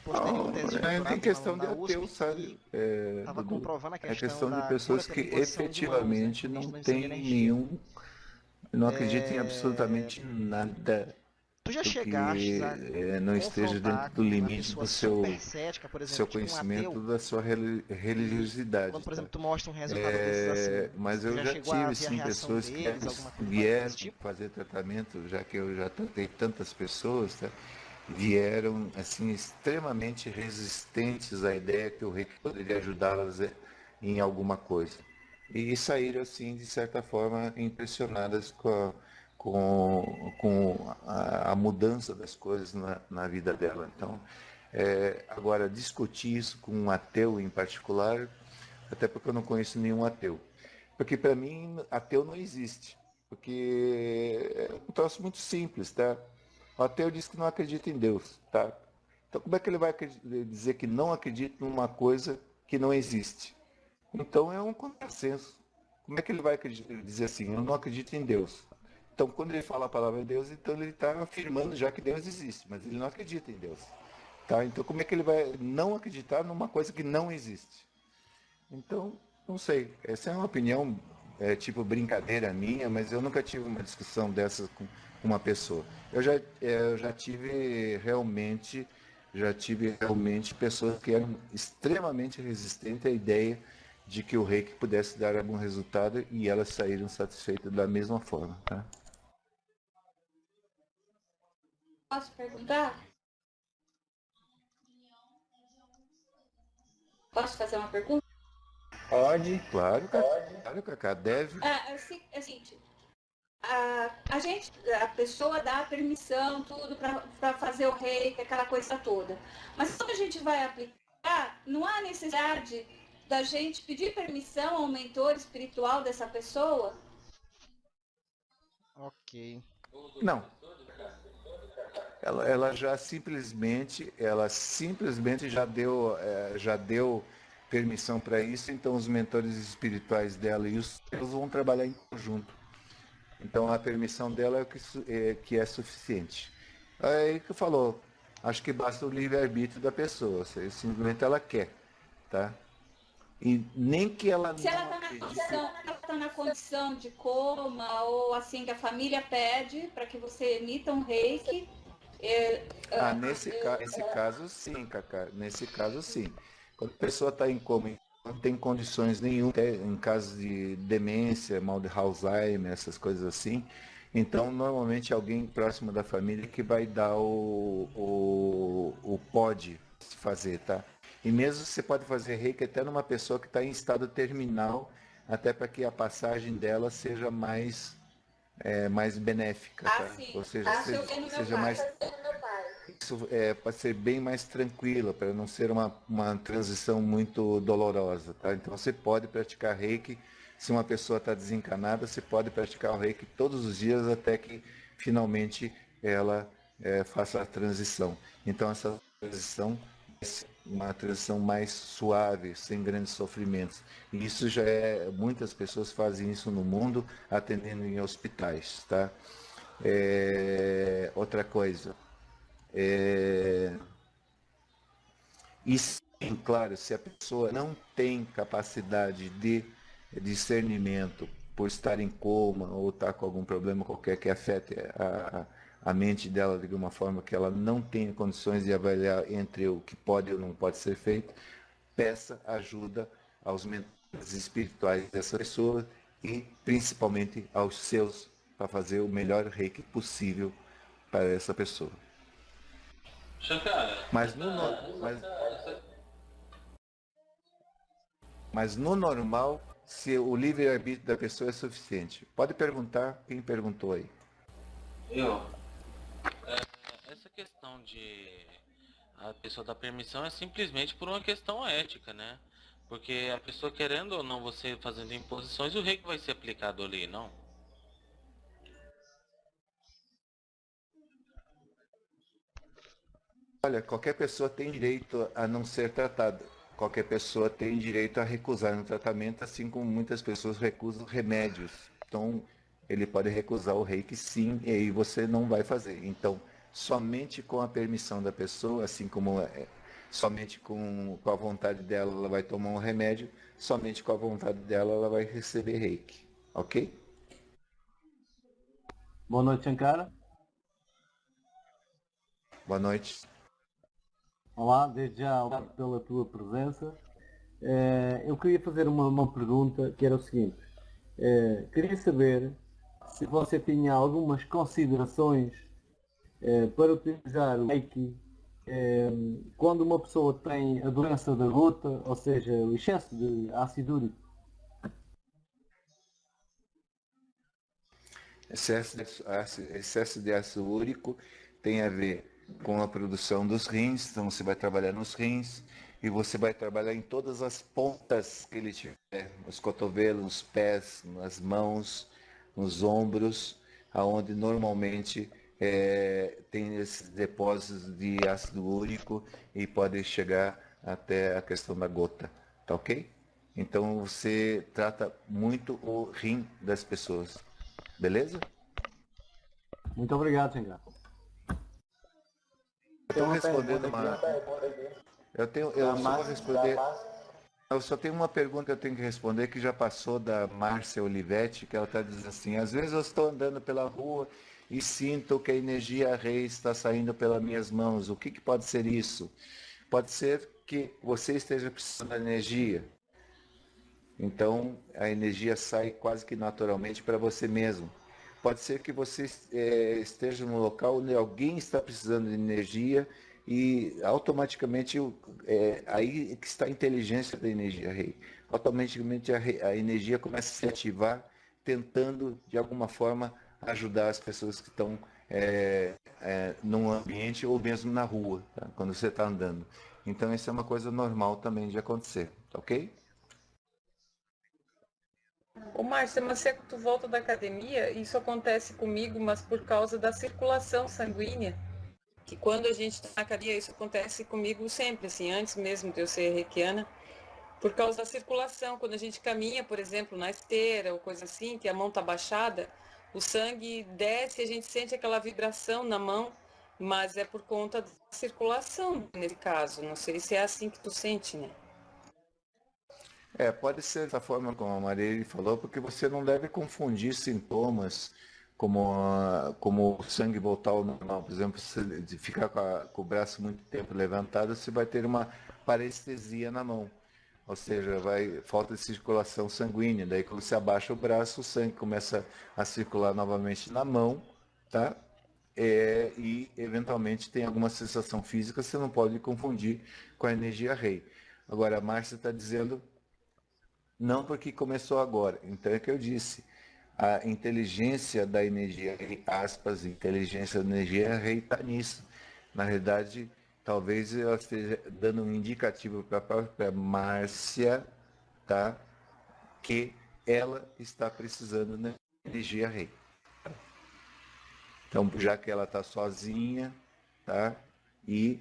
posterior tese de doutorado Tem questão de na USP, ateu, sabe? que estava comprovando a É questão questão de da cura pessoas pela que imposição de mãos, né, efetivamente com não instrumentos de têm energia. nenhum, não acreditam em absolutamente nada Tu já do chegaste que a não esteja dentro confrontar do com uma limite pessoa do super cética, por seu exemplo, tipo um ateu, conhecimento, da sua e religiosidade, quando, por tá? exemplo, tu mostra um resultado desses assim, Mas tu eu já já chegou a tive, ver a sim, reação pessoas que deles, alguma coisa vieram desse tipo? fazer tratamento, já que eu já tratei tantas pessoas, tá? Vieram, assim, extremamente resistentes à ideia que o reiki poderia ajudá-las em alguma coisa. E saíram, assim, de certa forma, impressionadas com a mudança das coisas na vida dela. Então, agora, discutir isso com um ateu em particular, até porque eu não conheço nenhum ateu. Porque para mim, ateu não existe. Porque é um troço muito simples, tá? O ateu diz que não acredita em Deus, tá? Então como é que ele vai dizer que não acredita numa coisa que não existe? Então é um contrassenso. Como é que ele vai dizer assim, eu não acredito em Deus? Então quando ele fala a palavra Deus, então ele está afirmando já que Deus existe, mas ele não acredita em Deus. Tá? Então como é que ele vai não acreditar numa coisa que não existe? Então, não sei. Essa é uma opinião, tipo brincadeira minha, mas eu nunca tive uma discussão dessas com uma pessoa. Eu já tive realmente pessoas que eram extremamente resistentes à ideia de que o reiki pudesse dar algum resultado e elas saíram satisfeitas da mesma forma, tá? Posso perguntar? Posso fazer uma pergunta? Pode. Claro, claro, Cacá, deve. É o seguinte, a pessoa dá a permissão, tudo, para fazer o reiki, aquela coisa toda. Mas quando a gente vai aplicar, não há necessidade da gente pedir permissão ao mentor espiritual dessa pessoa? Ok. Não. Ela simplesmente já deu permissão para isso, então os mentores espirituais dela e os seus vão trabalhar em conjunto. Então a permissão dela que é suficiente. Aí que falou, acho que basta o livre-arbítrio da pessoa, simplesmente ela quer, tá? E nem que ela Se ela não está acredite. na condição de coma, ou assim, que a família pede para que você emita um reiki. Nesse caso sim, Cacá. Nesse caso sim. Quando a pessoa está em coma e não tem condições nenhuma, em caso de demência, mal de Alzheimer, essas coisas assim, então normalmente alguém próximo da família que vai dar o pode se fazer, tá? E mesmo você pode fazer reiki até numa pessoa que está em estado terminal, até para que a passagem dela seja mais benéfica, tá? Sim. Ou seja, seja mais. Isso para ser bem mais tranquila, para não ser uma transição muito dolorosa, tá? Então você pode praticar reiki, se uma pessoa está desencanada, você pode praticar o reiki todos os dias até que finalmente ela faça a transição. Então essa transição uma transição mais suave, sem grandes sofrimentos. E isso muitas pessoas fazem isso no mundo, atendendo em hospitais, tá? Outra coisa. E sim, claro, se a pessoa não tem capacidade de discernimento por estar em coma ou estar com algum problema qualquer que afete a mente dela de uma forma que ela não tem condições de avaliar entre o que pode ou não pode ser feito, peça ajuda aos mentores espirituais dessa pessoa e principalmente aos seus para fazer o melhor reiki possível para essa pessoa. Shankara, Mas no, mas no normal, se o livre-arbítrio da pessoa é suficiente. Pode perguntar quem perguntou aí. essa questão de a pessoa dar permissão é simplesmente por uma questão ética, né? Porque a pessoa querendo ou não você fazendo imposições, o reiki vai ser aplicado ali, não? Olha, qualquer pessoa tem direito a não ser tratada. Qualquer pessoa tem direito a recusar um tratamento, assim como muitas pessoas recusam remédios. Então, ele pode recusar o reiki sim, e aí você não vai fazer. Então, somente com a permissão da pessoa, assim como somente com a vontade dela ela vai tomar um remédio, somente com a vontade dela ela vai receber reiki. Ok? Boa noite, Shankara. Boa noite. Olá, desde já obrigado pela tua presença. Eu queria fazer uma pergunta que era o seguinte. Queria saber se você tinha algumas considerações para utilizar o Reiki quando uma pessoa tem a doença da gota, ou seja, o excesso de ácido úrico. Excesso de ácido úrico tem a ver com a produção dos rins, então você vai trabalhar nos rins e você vai trabalhar em todas as pontas que ele tiver, nos cotovelos, nos pés, nas mãos, nos ombros, aonde normalmente tem esses depósitos de ácido úrico e pode chegar até a questão da gota, tá ok? Então você trata muito o rim das pessoas. Beleza? Muito obrigado, Shankara. Estou respondendo uma. Eu só vou responder. Eu só tenho uma pergunta que eu tenho que responder que já passou da Márcia Olivetti, que ela está dizendo assim, às vezes eu estou andando pela rua e sinto que a energia rei está saindo pelas minhas mãos. O que pode ser isso? Pode ser que você esteja precisando de energia. Então a energia sai quase que naturalmente para você mesmo. Pode ser que você esteja num local onde alguém está precisando de energia e automaticamente aí que está a inteligência da energia rei. Automaticamente a energia começa a se ativar, tentando de alguma forma ajudar as pessoas que estão num ambiente ou mesmo na rua, tá? Quando você está andando. Então isso é uma coisa normal também de acontecer, tá ok? Ô Márcia, mas se tu volta da academia, isso acontece comigo, mas por causa da circulação sanguínea. Que quando a gente está na academia, isso acontece comigo sempre, assim, antes mesmo de eu ser reikiana, por causa da circulação. Quando a gente caminha, por exemplo, na esteira ou coisa assim, que a mão tá baixada, o sangue desce e a gente sente aquela vibração na mão, mas é por conta da circulação, nesse caso. Não sei se é assim que tu sente, né? Pode ser dessa forma como a Maria falou, porque você não deve confundir sintomas como o sangue voltar ao normal. Por exemplo, se ficar com o braço muito tempo levantado, você vai ter uma parestesia na mão. Ou seja, falta de circulação sanguínea. Daí quando você abaixa o braço, o sangue começa a circular novamente na mão, tá? E eventualmente tem alguma sensação física, você não pode confundir com a energia rei. Agora, a Márcia está dizendo não porque começou agora. Então é que eu disse, a inteligência da energia, aspas, inteligência da energia rei está nisso. Na realidade, talvez ela esteja dando um indicativo para a própria Márcia, tá? Que ela está precisando da energia rei. Então, já que ela está sozinha, tá? E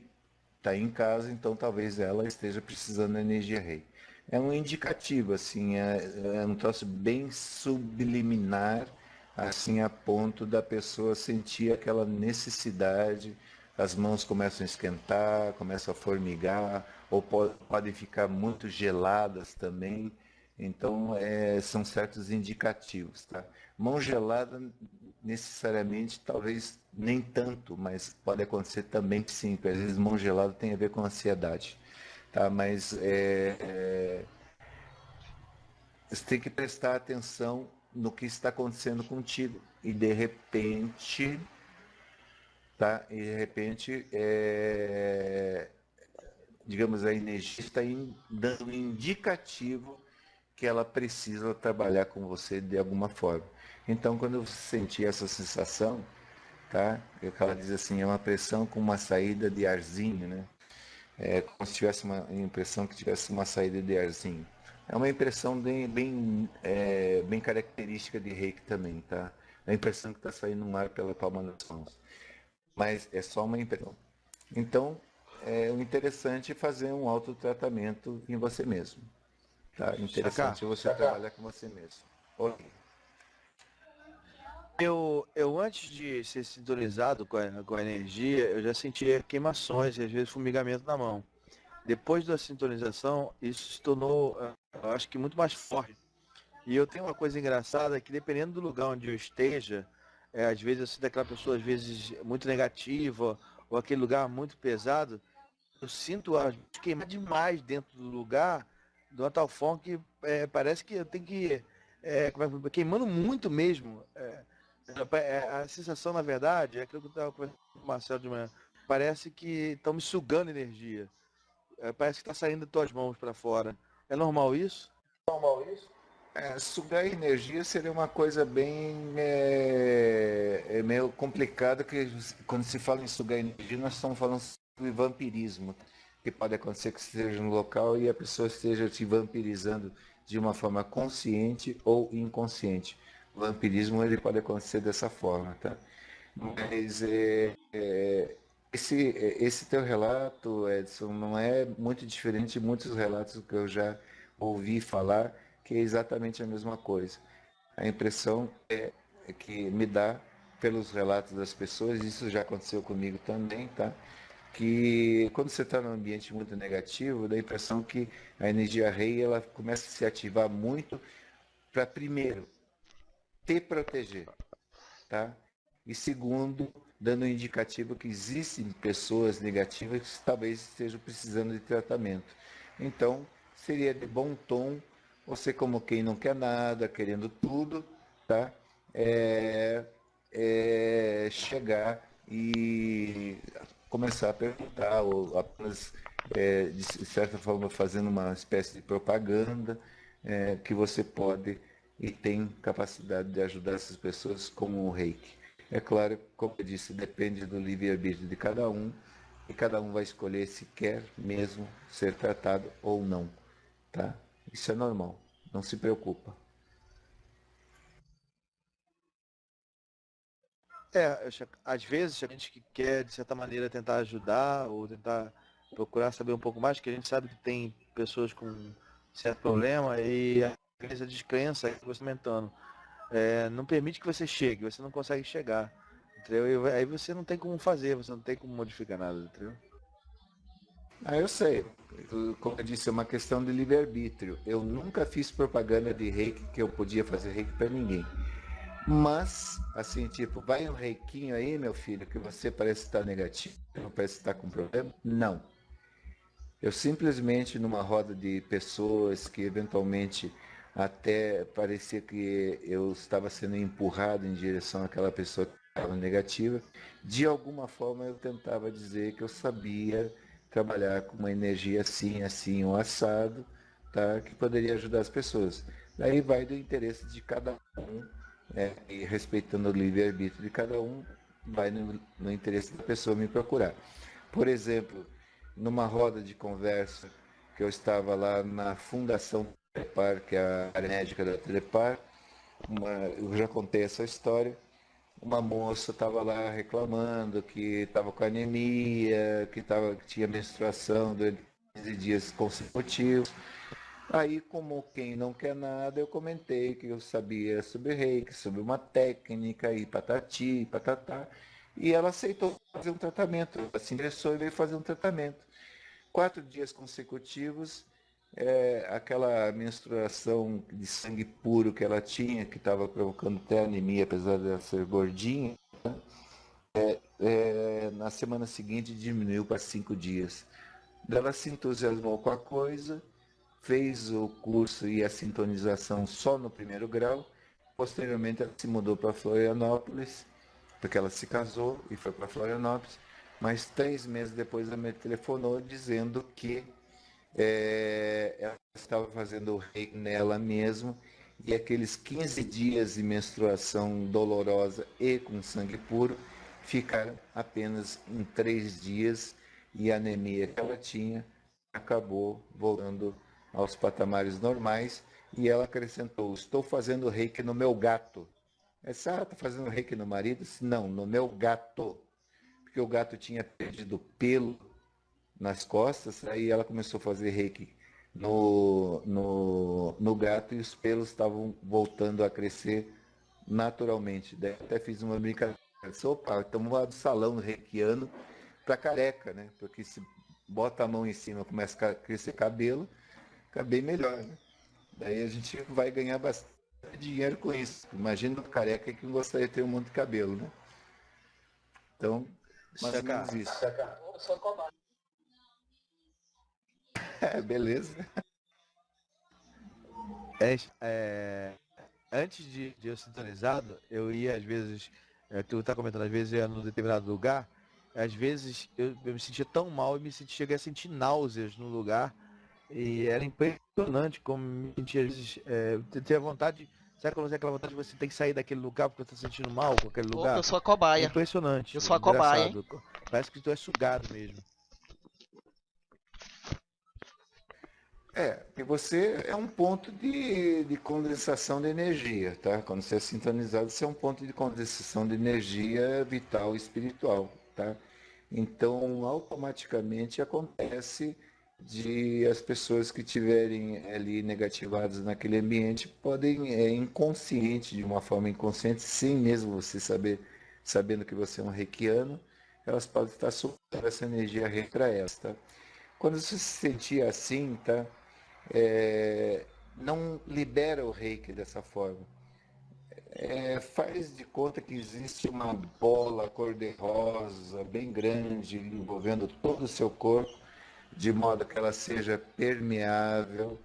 está em casa, então talvez ela esteja precisando da energia rei. É um indicativo, assim, é um troço bem subliminar, assim, a ponto da pessoa sentir aquela necessidade, as mãos começam a esquentar, começam a formigar, ou podem ficar muito geladas também. Então, são certos indicativos, tá? Mão gelada, necessariamente, talvez nem tanto, mas pode acontecer também que sim, porque às vezes mão gelada tem a ver com ansiedade. Tá, mas você tem que prestar atenção no que está acontecendo contigo. E de repente tá? E de repente, digamos, a energia está dando um indicativo que ela precisa trabalhar com você de alguma forma. Então, quando você sentir essa sensação, tá? Ela diz assim, é uma pressão com uma saída de arzinho, né? É como se tivesse uma impressão que tivesse uma saída de arzinho. É uma impressão bem característica de Reiki também, tá? É a impressão que está saindo um ar pela palma das mãos. Mas é só uma impressão. Então, o interessante é fazer um autotratamento em você mesmo. Tá? Interessante é você trabalhar com você mesmo. Ok. Eu antes de ser sintonizado com a energia, eu já sentia queimações e às vezes fumigamento na mão. Depois da sintonização, isso se tornou, eu acho que muito mais forte. E eu tenho uma coisa engraçada que dependendo do lugar onde eu esteja, às vezes eu sinto aquela pessoa às vezes muito negativa ou aquele lugar muito pesado, eu sinto às vezes queimar demais dentro do lugar, de uma tal forma que parece que eu tenho que queimando muito mesmo. A sensação, na verdade, é aquilo que eu estava conversando com o Marcelo de manhã. Parece que estão me sugando energia. Parece que está saindo das tuas mãos para fora. É normal isso? Sugar energia seria uma coisa bem meio complicada, que quando se fala em sugar energia, nós estamos falando sobre vampirismo, que pode acontecer que esteja no local e a pessoa esteja te vampirizando de uma forma consciente ou inconsciente. O vampirismo ele pode acontecer dessa forma, tá? Mas esse teu relato, Edson, não é muito diferente de muitos relatos que eu já ouvi falar, que é exatamente a mesma coisa. A impressão que me dá pelos relatos das pessoas, isso já aconteceu comigo também, tá? Que quando você está num ambiente muito negativo, dá a impressão que a energia rei ela começa a se ativar muito para, primeiro, te proteger, tá? E segundo, dando um indicativo que existem pessoas negativas que talvez estejam precisando de tratamento. Então, seria de bom tom você, como quem não quer nada, querendo tudo, tá? Chegar e começar a perguntar, ou apenas, de certa forma, fazendo uma espécie de propaganda, que você pode e tem capacidade de ajudar essas pessoas como o Reiki. É claro, como eu disse, depende do livre-arbítrio de cada um, e cada um vai escolher se quer mesmo ser tratado ou não, tá? Isso é normal, não se preocupa. Às vezes a gente que quer, de certa maneira, tentar ajudar ou tentar procurar saber um pouco mais, que a gente sabe que tem pessoas com certo problema e às vezes a descrença que você aumentando. Não permite que você chegue, você não consegue chegar, entendeu? Aí você não tem como fazer, você não tem como modificar nada, entendeu? Eu sei. Como eu disse, é uma questão de livre-arbítrio. Eu nunca fiz propaganda de reiki que eu podia fazer reiki para ninguém. Mas, assim, tipo, vai um reikinho aí, meu filho, que você parece estar negativo, parece estar com problema. Não. Eu simplesmente, numa roda de pessoas que eventualmente até parecia que eu estava sendo empurrado em direção àquela pessoa que estava negativa, de alguma forma eu tentava dizer que eu sabia trabalhar com uma energia assim, um assado, tá? Que poderia ajudar as pessoas. Daí vai do interesse de cada um, e respeitando o livre-arbítrio de cada um, vai no interesse da pessoa me procurar. Por exemplo, numa roda de conversa que eu estava lá na Fundação Telepar, que é a área médica da Telepar, eu já contei essa história. Uma moça estava lá reclamando que estava com anemia, que tinha menstruação durante 15 dias consecutivos. Aí, como quem não quer nada, eu comentei que eu sabia sobre reiki, sobre uma técnica, e patati, e patatá. E ela aceitou fazer um tratamento. Ela se interessou e veio fazer um tratamento. 4 dias consecutivos, aquela menstruação de sangue puro que ela tinha, que estava provocando até anemia, apesar de ela ser gordinha, na semana seguinte diminuiu para 5 dias. Ela se entusiasmou com a coisa, fez o curso e a sintonização só no primeiro grau. Posteriormente ela se mudou para Florianópolis, porque ela se casou e foi para Florianópolis, mas 3 meses depois ela me telefonou dizendo que ela estava fazendo o reiki nela mesmo, e aqueles 15 dias de menstruação dolorosa e com sangue puro ficaram apenas em 3 dias, e a anemia que ela tinha acabou voltando aos patamares normais, e ela acrescentou: estou fazendo reiki no meu gato. Essa está fazendo reiki no marido? Disse, não, no meu gato. Porque o gato tinha perdido pelo nas costas, aí ela começou a fazer reiki no gato, e os pelos estavam voltando a crescer naturalmente. Daí até fiz uma brincadeira. Disse, opa, estamos lá do salão reikiano para careca, né? Porque se bota a mão em cima, começa a crescer cabelo, fica bem melhor, né? Daí a gente vai ganhar bastante dinheiro com isso. Imagina um careca que não gostaria de ter um monte de cabelo, né? Então, mais ou menos isso. Eu sou cobaia. Beleza. Antes de eu sintonizado, eu ia às vezes, tu tá comentando, às vezes eu ia num determinado lugar, às vezes eu me sentia tão mal, cheguei a sentir náuseas no lugar, e era impressionante como me sentia, às vezes, ter vontade, sabe quando você tem aquela vontade de você tem que sair daquele lugar porque você tá se sentindo mal com aquele lugar? Eu sou a cobaia. Impressionante. Eu sou a cobaia, hein? Parece que tu é sugado mesmo. E você é um ponto de condensação de energia, tá? Quando você é sintonizado, você é um ponto de condensação de energia vital e espiritual, tá? Então, automaticamente acontece de as pessoas que estiverem ali negativadas naquele ambiente podem, inconsciente, de uma forma inconsciente, sem mesmo você sabendo que você é um reikiano, elas podem estar soltando essa energia reiki para elas, tá? Quando você se sentir assim, tá? Não libera o reiki dessa forma. Faz de conta que existe uma bola cor-de-rosa bem grande envolvendo todo o seu corpo, de modo que ela seja permeável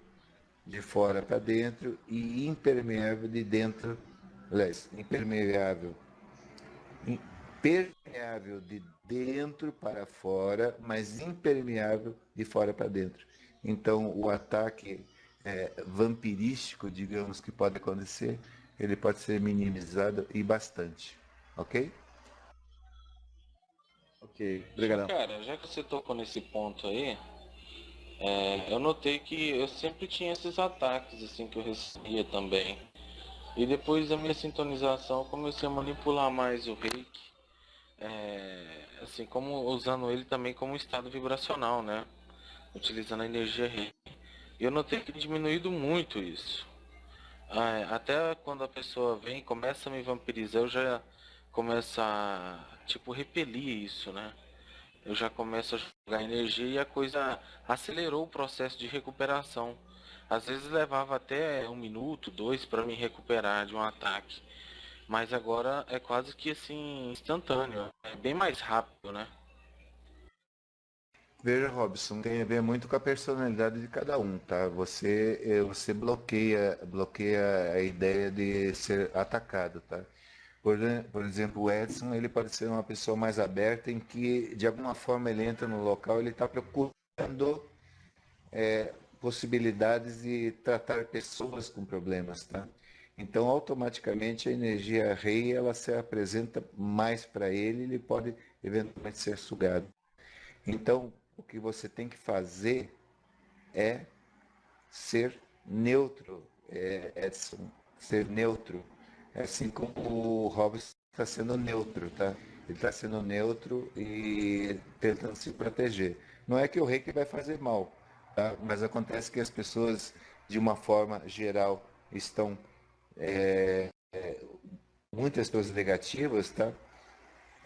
de fora para dentro e impermeável de dentro, permeável de dentro para fora, mas impermeável de fora para dentro. Então, o ataque vampirístico, digamos, que pode acontecer, ele pode ser minimizado e bastante, ok? Ok, obrigado. Cara, já que você tocou nesse ponto aí, eu notei que eu sempre tinha esses ataques assim que eu recebia também. E depois da minha sintonização, eu comecei a manipular mais o reiki, assim como usando ele também como estado vibracional, né? Utilizando a energia reiki. E eu notei que diminuído muito isso. Até quando a pessoa vem e começa a me vampirizar, eu já começo a, tipo, repelir isso, né? Eu já começo a jogar energia e a coisa acelerou o processo de recuperação. Às vezes levava até 1 minuto, 2 para me recuperar de um ataque. Mas agora é quase que assim, instantâneo. É bem mais rápido, né? Veja, Robson, tem a ver muito com a personalidade de cada um, tá? Você bloqueia a ideia de ser atacado, tá? Por exemplo, o Edson, ele pode ser uma pessoa mais aberta, em que de alguma forma ele entra no local, ele está procurando possibilidades de tratar pessoas com problemas, tá? Então, automaticamente a energia rei, ela se apresenta mais para ele pode eventualmente ser sugado. Então, o que você tem que fazer é ser neutro, Edson, ser neutro. Assim como o Robson está sendo neutro, tá? Ele está sendo neutro e tentando se proteger. Não é que o reiki vai fazer mal, tá? Mas acontece que as pessoas, de uma forma geral, estão muitas pessoas negativas, tá?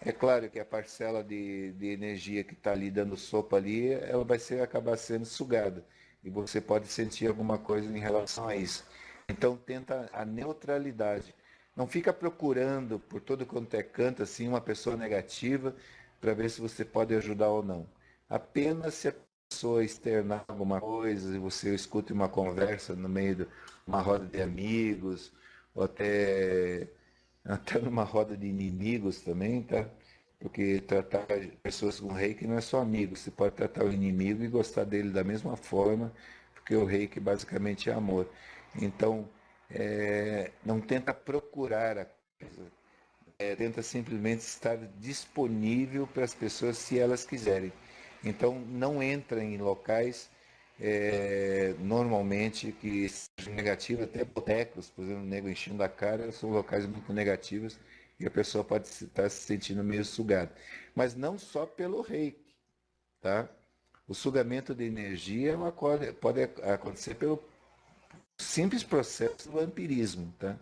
É claro que a parcela de energia que está ali dando sopa ali, ela vai acabar sendo sugada. E você pode sentir alguma coisa em relação a isso. Então tenta a neutralidade. Não fica procurando por todo quanto é canto assim uma pessoa negativa para ver se você pode ajudar ou não. Apenas se a pessoa externar alguma coisa, e você escuta uma conversa no meio de uma roda de amigos, ou até até numa roda de inimigos também, tá? Porque tratar pessoas com reiki não é só amigo, você pode tratar o inimigo e gostar dele da mesma forma, porque o reiki basicamente é amor. Então, não tenta procurar a coisa, tenta simplesmente estar disponível para as pessoas se elas quiserem. Então, não entra em locais normalmente que sejam negativos, até botecos, por exemplo, o nego enchendo a cara, são locais muito negativos e a pessoa pode estar se sentindo meio sugada. Mas não só pelo reiki, tá? O sugamento de energia pode acontecer pelo simples processo do vampirismo, tá?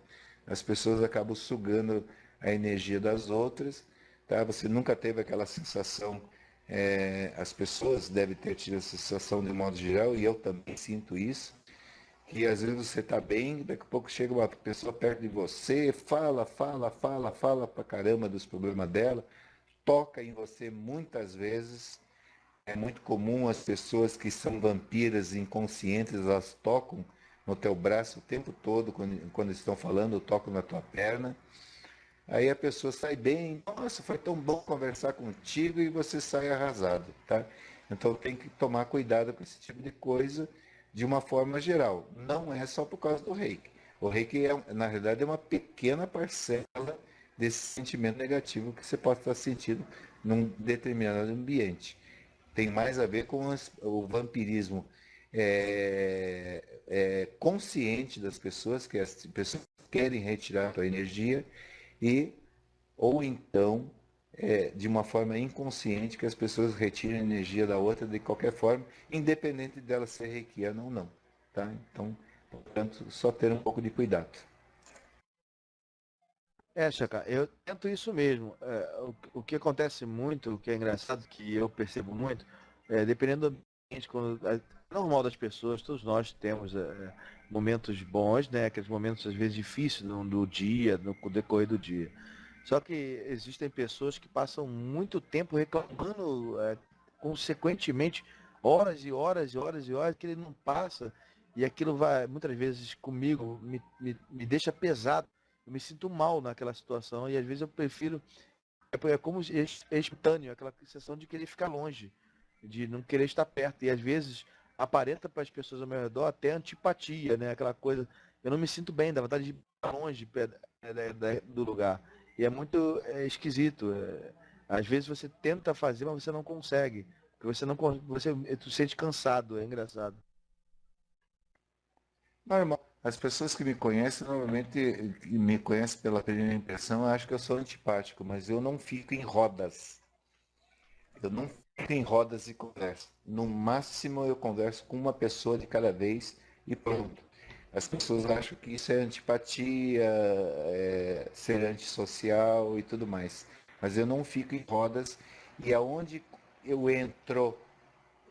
As pessoas acabam sugando a energia das outras, tá? Você nunca teve aquela sensação, as pessoas devem ter tido essa sensação de modo geral, e eu também sinto isso, que às vezes você está bem, daqui a pouco chega uma pessoa perto de você, fala pra caramba dos problemas dela, toca em você muitas vezes. É muito comum as pessoas que são vampiras inconscientes, elas tocam no teu braço o tempo todo, quando estão falando, tocam na tua perna. Aí a pessoa sai bem, nossa, foi tão bom conversar contigo, e você sai arrasado, tá? Então tem que tomar cuidado com esse tipo de coisa de uma forma geral. Não é só por causa do reiki. O reiki, na realidade, é uma pequena parcela desse sentimento negativo que você pode estar sentindo num determinado ambiente. Tem mais a ver com o vampirismo consciente das pessoas, que as pessoas querem retirar a sua energia, ou então de uma forma inconsciente, que as pessoas retiram a energia da outra de qualquer forma, independente dela ser reikiana ou não. Tá? Então, portanto, só ter um pouco de cuidado. Chaka, eu tento isso mesmo. O que acontece muito, o que é engraçado, que eu percebo muito, dependendo do ambiente, é normal das pessoas, todos nós temos momentos bons, né? Aqueles momentos às vezes difíceis do dia, no decorrer do dia. Só que existem pessoas que passam muito tempo reclamando, consequentemente, horas e horas e horas e horas, que ele não passa, e aquilo vai, muitas vezes comigo, me deixa pesado. Eu me sinto mal naquela situação, e às vezes eu prefiro, é como espontâneo, aquela sensação de querer ficar longe, de não querer estar perto, e às vezes aparenta para as pessoas ao meu redor até antipatia, né? Aquela coisa, eu não me sinto bem, dá vontade de ir pra longe do lugar. E é muito esquisito. Às vezes você tenta fazer, mas você não consegue. Porque você tu se sente cansado, é engraçado. Normal. As pessoas que me conhecem, normalmente me conhecem pela primeira impressão, acham que eu sou antipático, mas eu não fico em rodas. Eu não fico em rodas de conversa. No máximo eu converso com uma pessoa de cada vez e pronto. As pessoas acham que isso é antipatia, ser antissocial e tudo mais. Mas eu não fico em rodas, e aonde eu entro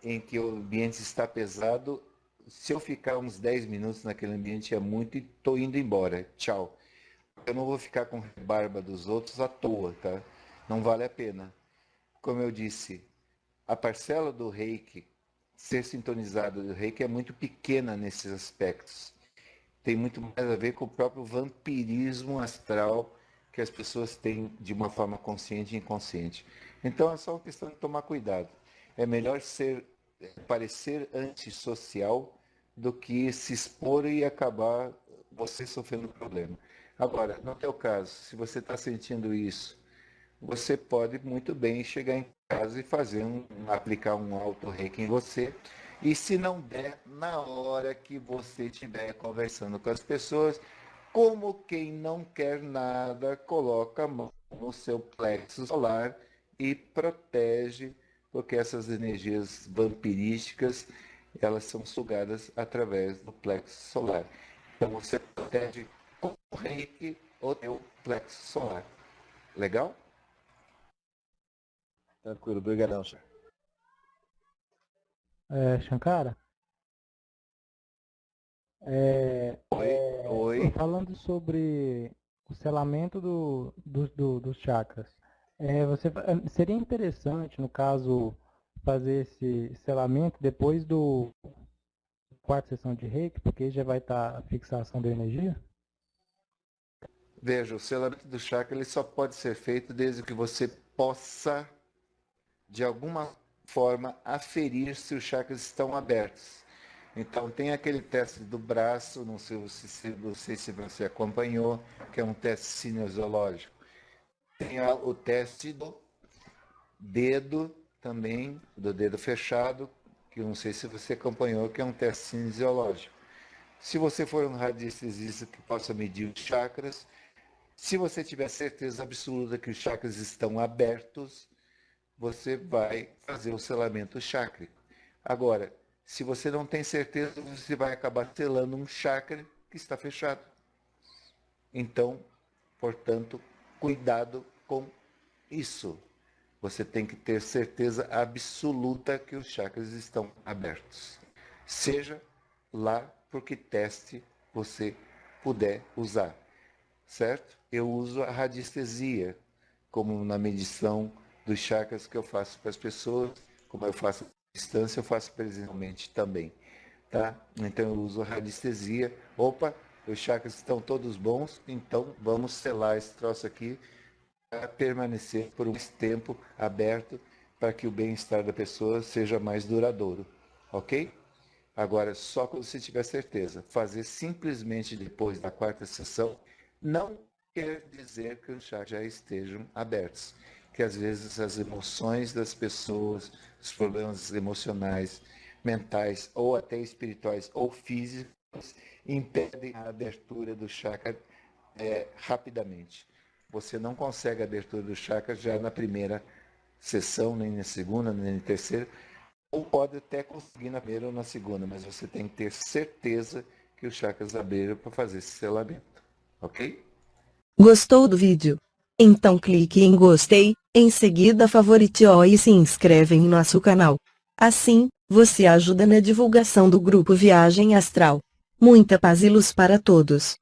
em que o ambiente está pesado, se eu ficar uns 10 minutos naquele ambiente é muito, e estou indo embora. Tchau. Eu não vou ficar com barba dos outros à toa, tá? Não vale a pena. Como eu disse, a parcela do reiki, ser sintonizado do reiki, é muito pequena nesses aspectos. Tem muito mais a ver com o próprio vampirismo astral que as pessoas têm de uma forma consciente e inconsciente. Então é só uma questão de tomar cuidado. É melhor parecer antissocial do que se expor e acabar você sofrendo problema. Agora, no teu caso, se você está sentindo isso, você pode muito bem chegar em casa e aplicar um auto-reiki em você. E se não der, na hora que você estiver conversando com as pessoas, como quem não quer nada, coloca a mão no seu plexo solar e protege, porque essas energias vampirísticas, elas são sugadas através do plexo solar. Então você protege com o reiki o teu plexo solar. Legal? Tranquilo, obrigadão, senhor. Shankara, Oi. falando sobre o selamento dos chakras, seria interessante, no caso, fazer esse selamento depois do quarta sessão de reiki, porque já vai estar a fixação da energia? Veja, o selamento do chakra ele só pode ser feito desde que você possa, de alguma forma, aferir se os chakras estão abertos. Então tem aquele teste do braço, não sei se você acompanhou, que é um teste cinesiológico. Tem o teste do dedo também, do dedo fechado, que eu não sei se você acompanhou, que é um teste cinesiológico. Se você for um radiestesista que possa medir os chakras, se você tiver certeza absoluta que os chakras estão abertos, você vai fazer o selamento chácrico. Agora, se você não tem certeza, você vai acabar selando um chakra que está fechado. Então, portanto, cuidado com isso. Você tem que ter certeza absoluta que os chakras estão abertos. Seja lá por que teste você puder usar, certo? Eu uso a radiestesia como na medição dos chakras que eu faço para as pessoas, como eu faço à distância, eu faço presencialmente também, tá? Então eu uso a radiestesia. Opa, os chakras estão todos bons, então vamos selar esse troço aqui para permanecer por um tempo aberto para que o bem-estar da pessoa seja mais duradouro, ok? Agora, só quando você tiver certeza. Fazer simplesmente depois da quarta sessão não quer dizer que os chakras já estejam abertos. Que às vezes as emoções das pessoas, os problemas emocionais, mentais ou até espirituais ou físicos impedem a abertura do chakra rapidamente. Você não consegue a abertura do chakra já na primeira sessão, nem na segunda, nem na terceira, ou pode até conseguir na primeira ou na segunda, mas você tem que ter certeza que os chakras abriram para fazer esse selamento, ok? Gostou do vídeo? Então clique em gostei, em seguida favorite e se inscreve em nosso canal. Assim, você ajuda na divulgação do grupo Viagem Astral. Muita paz e luz para todos.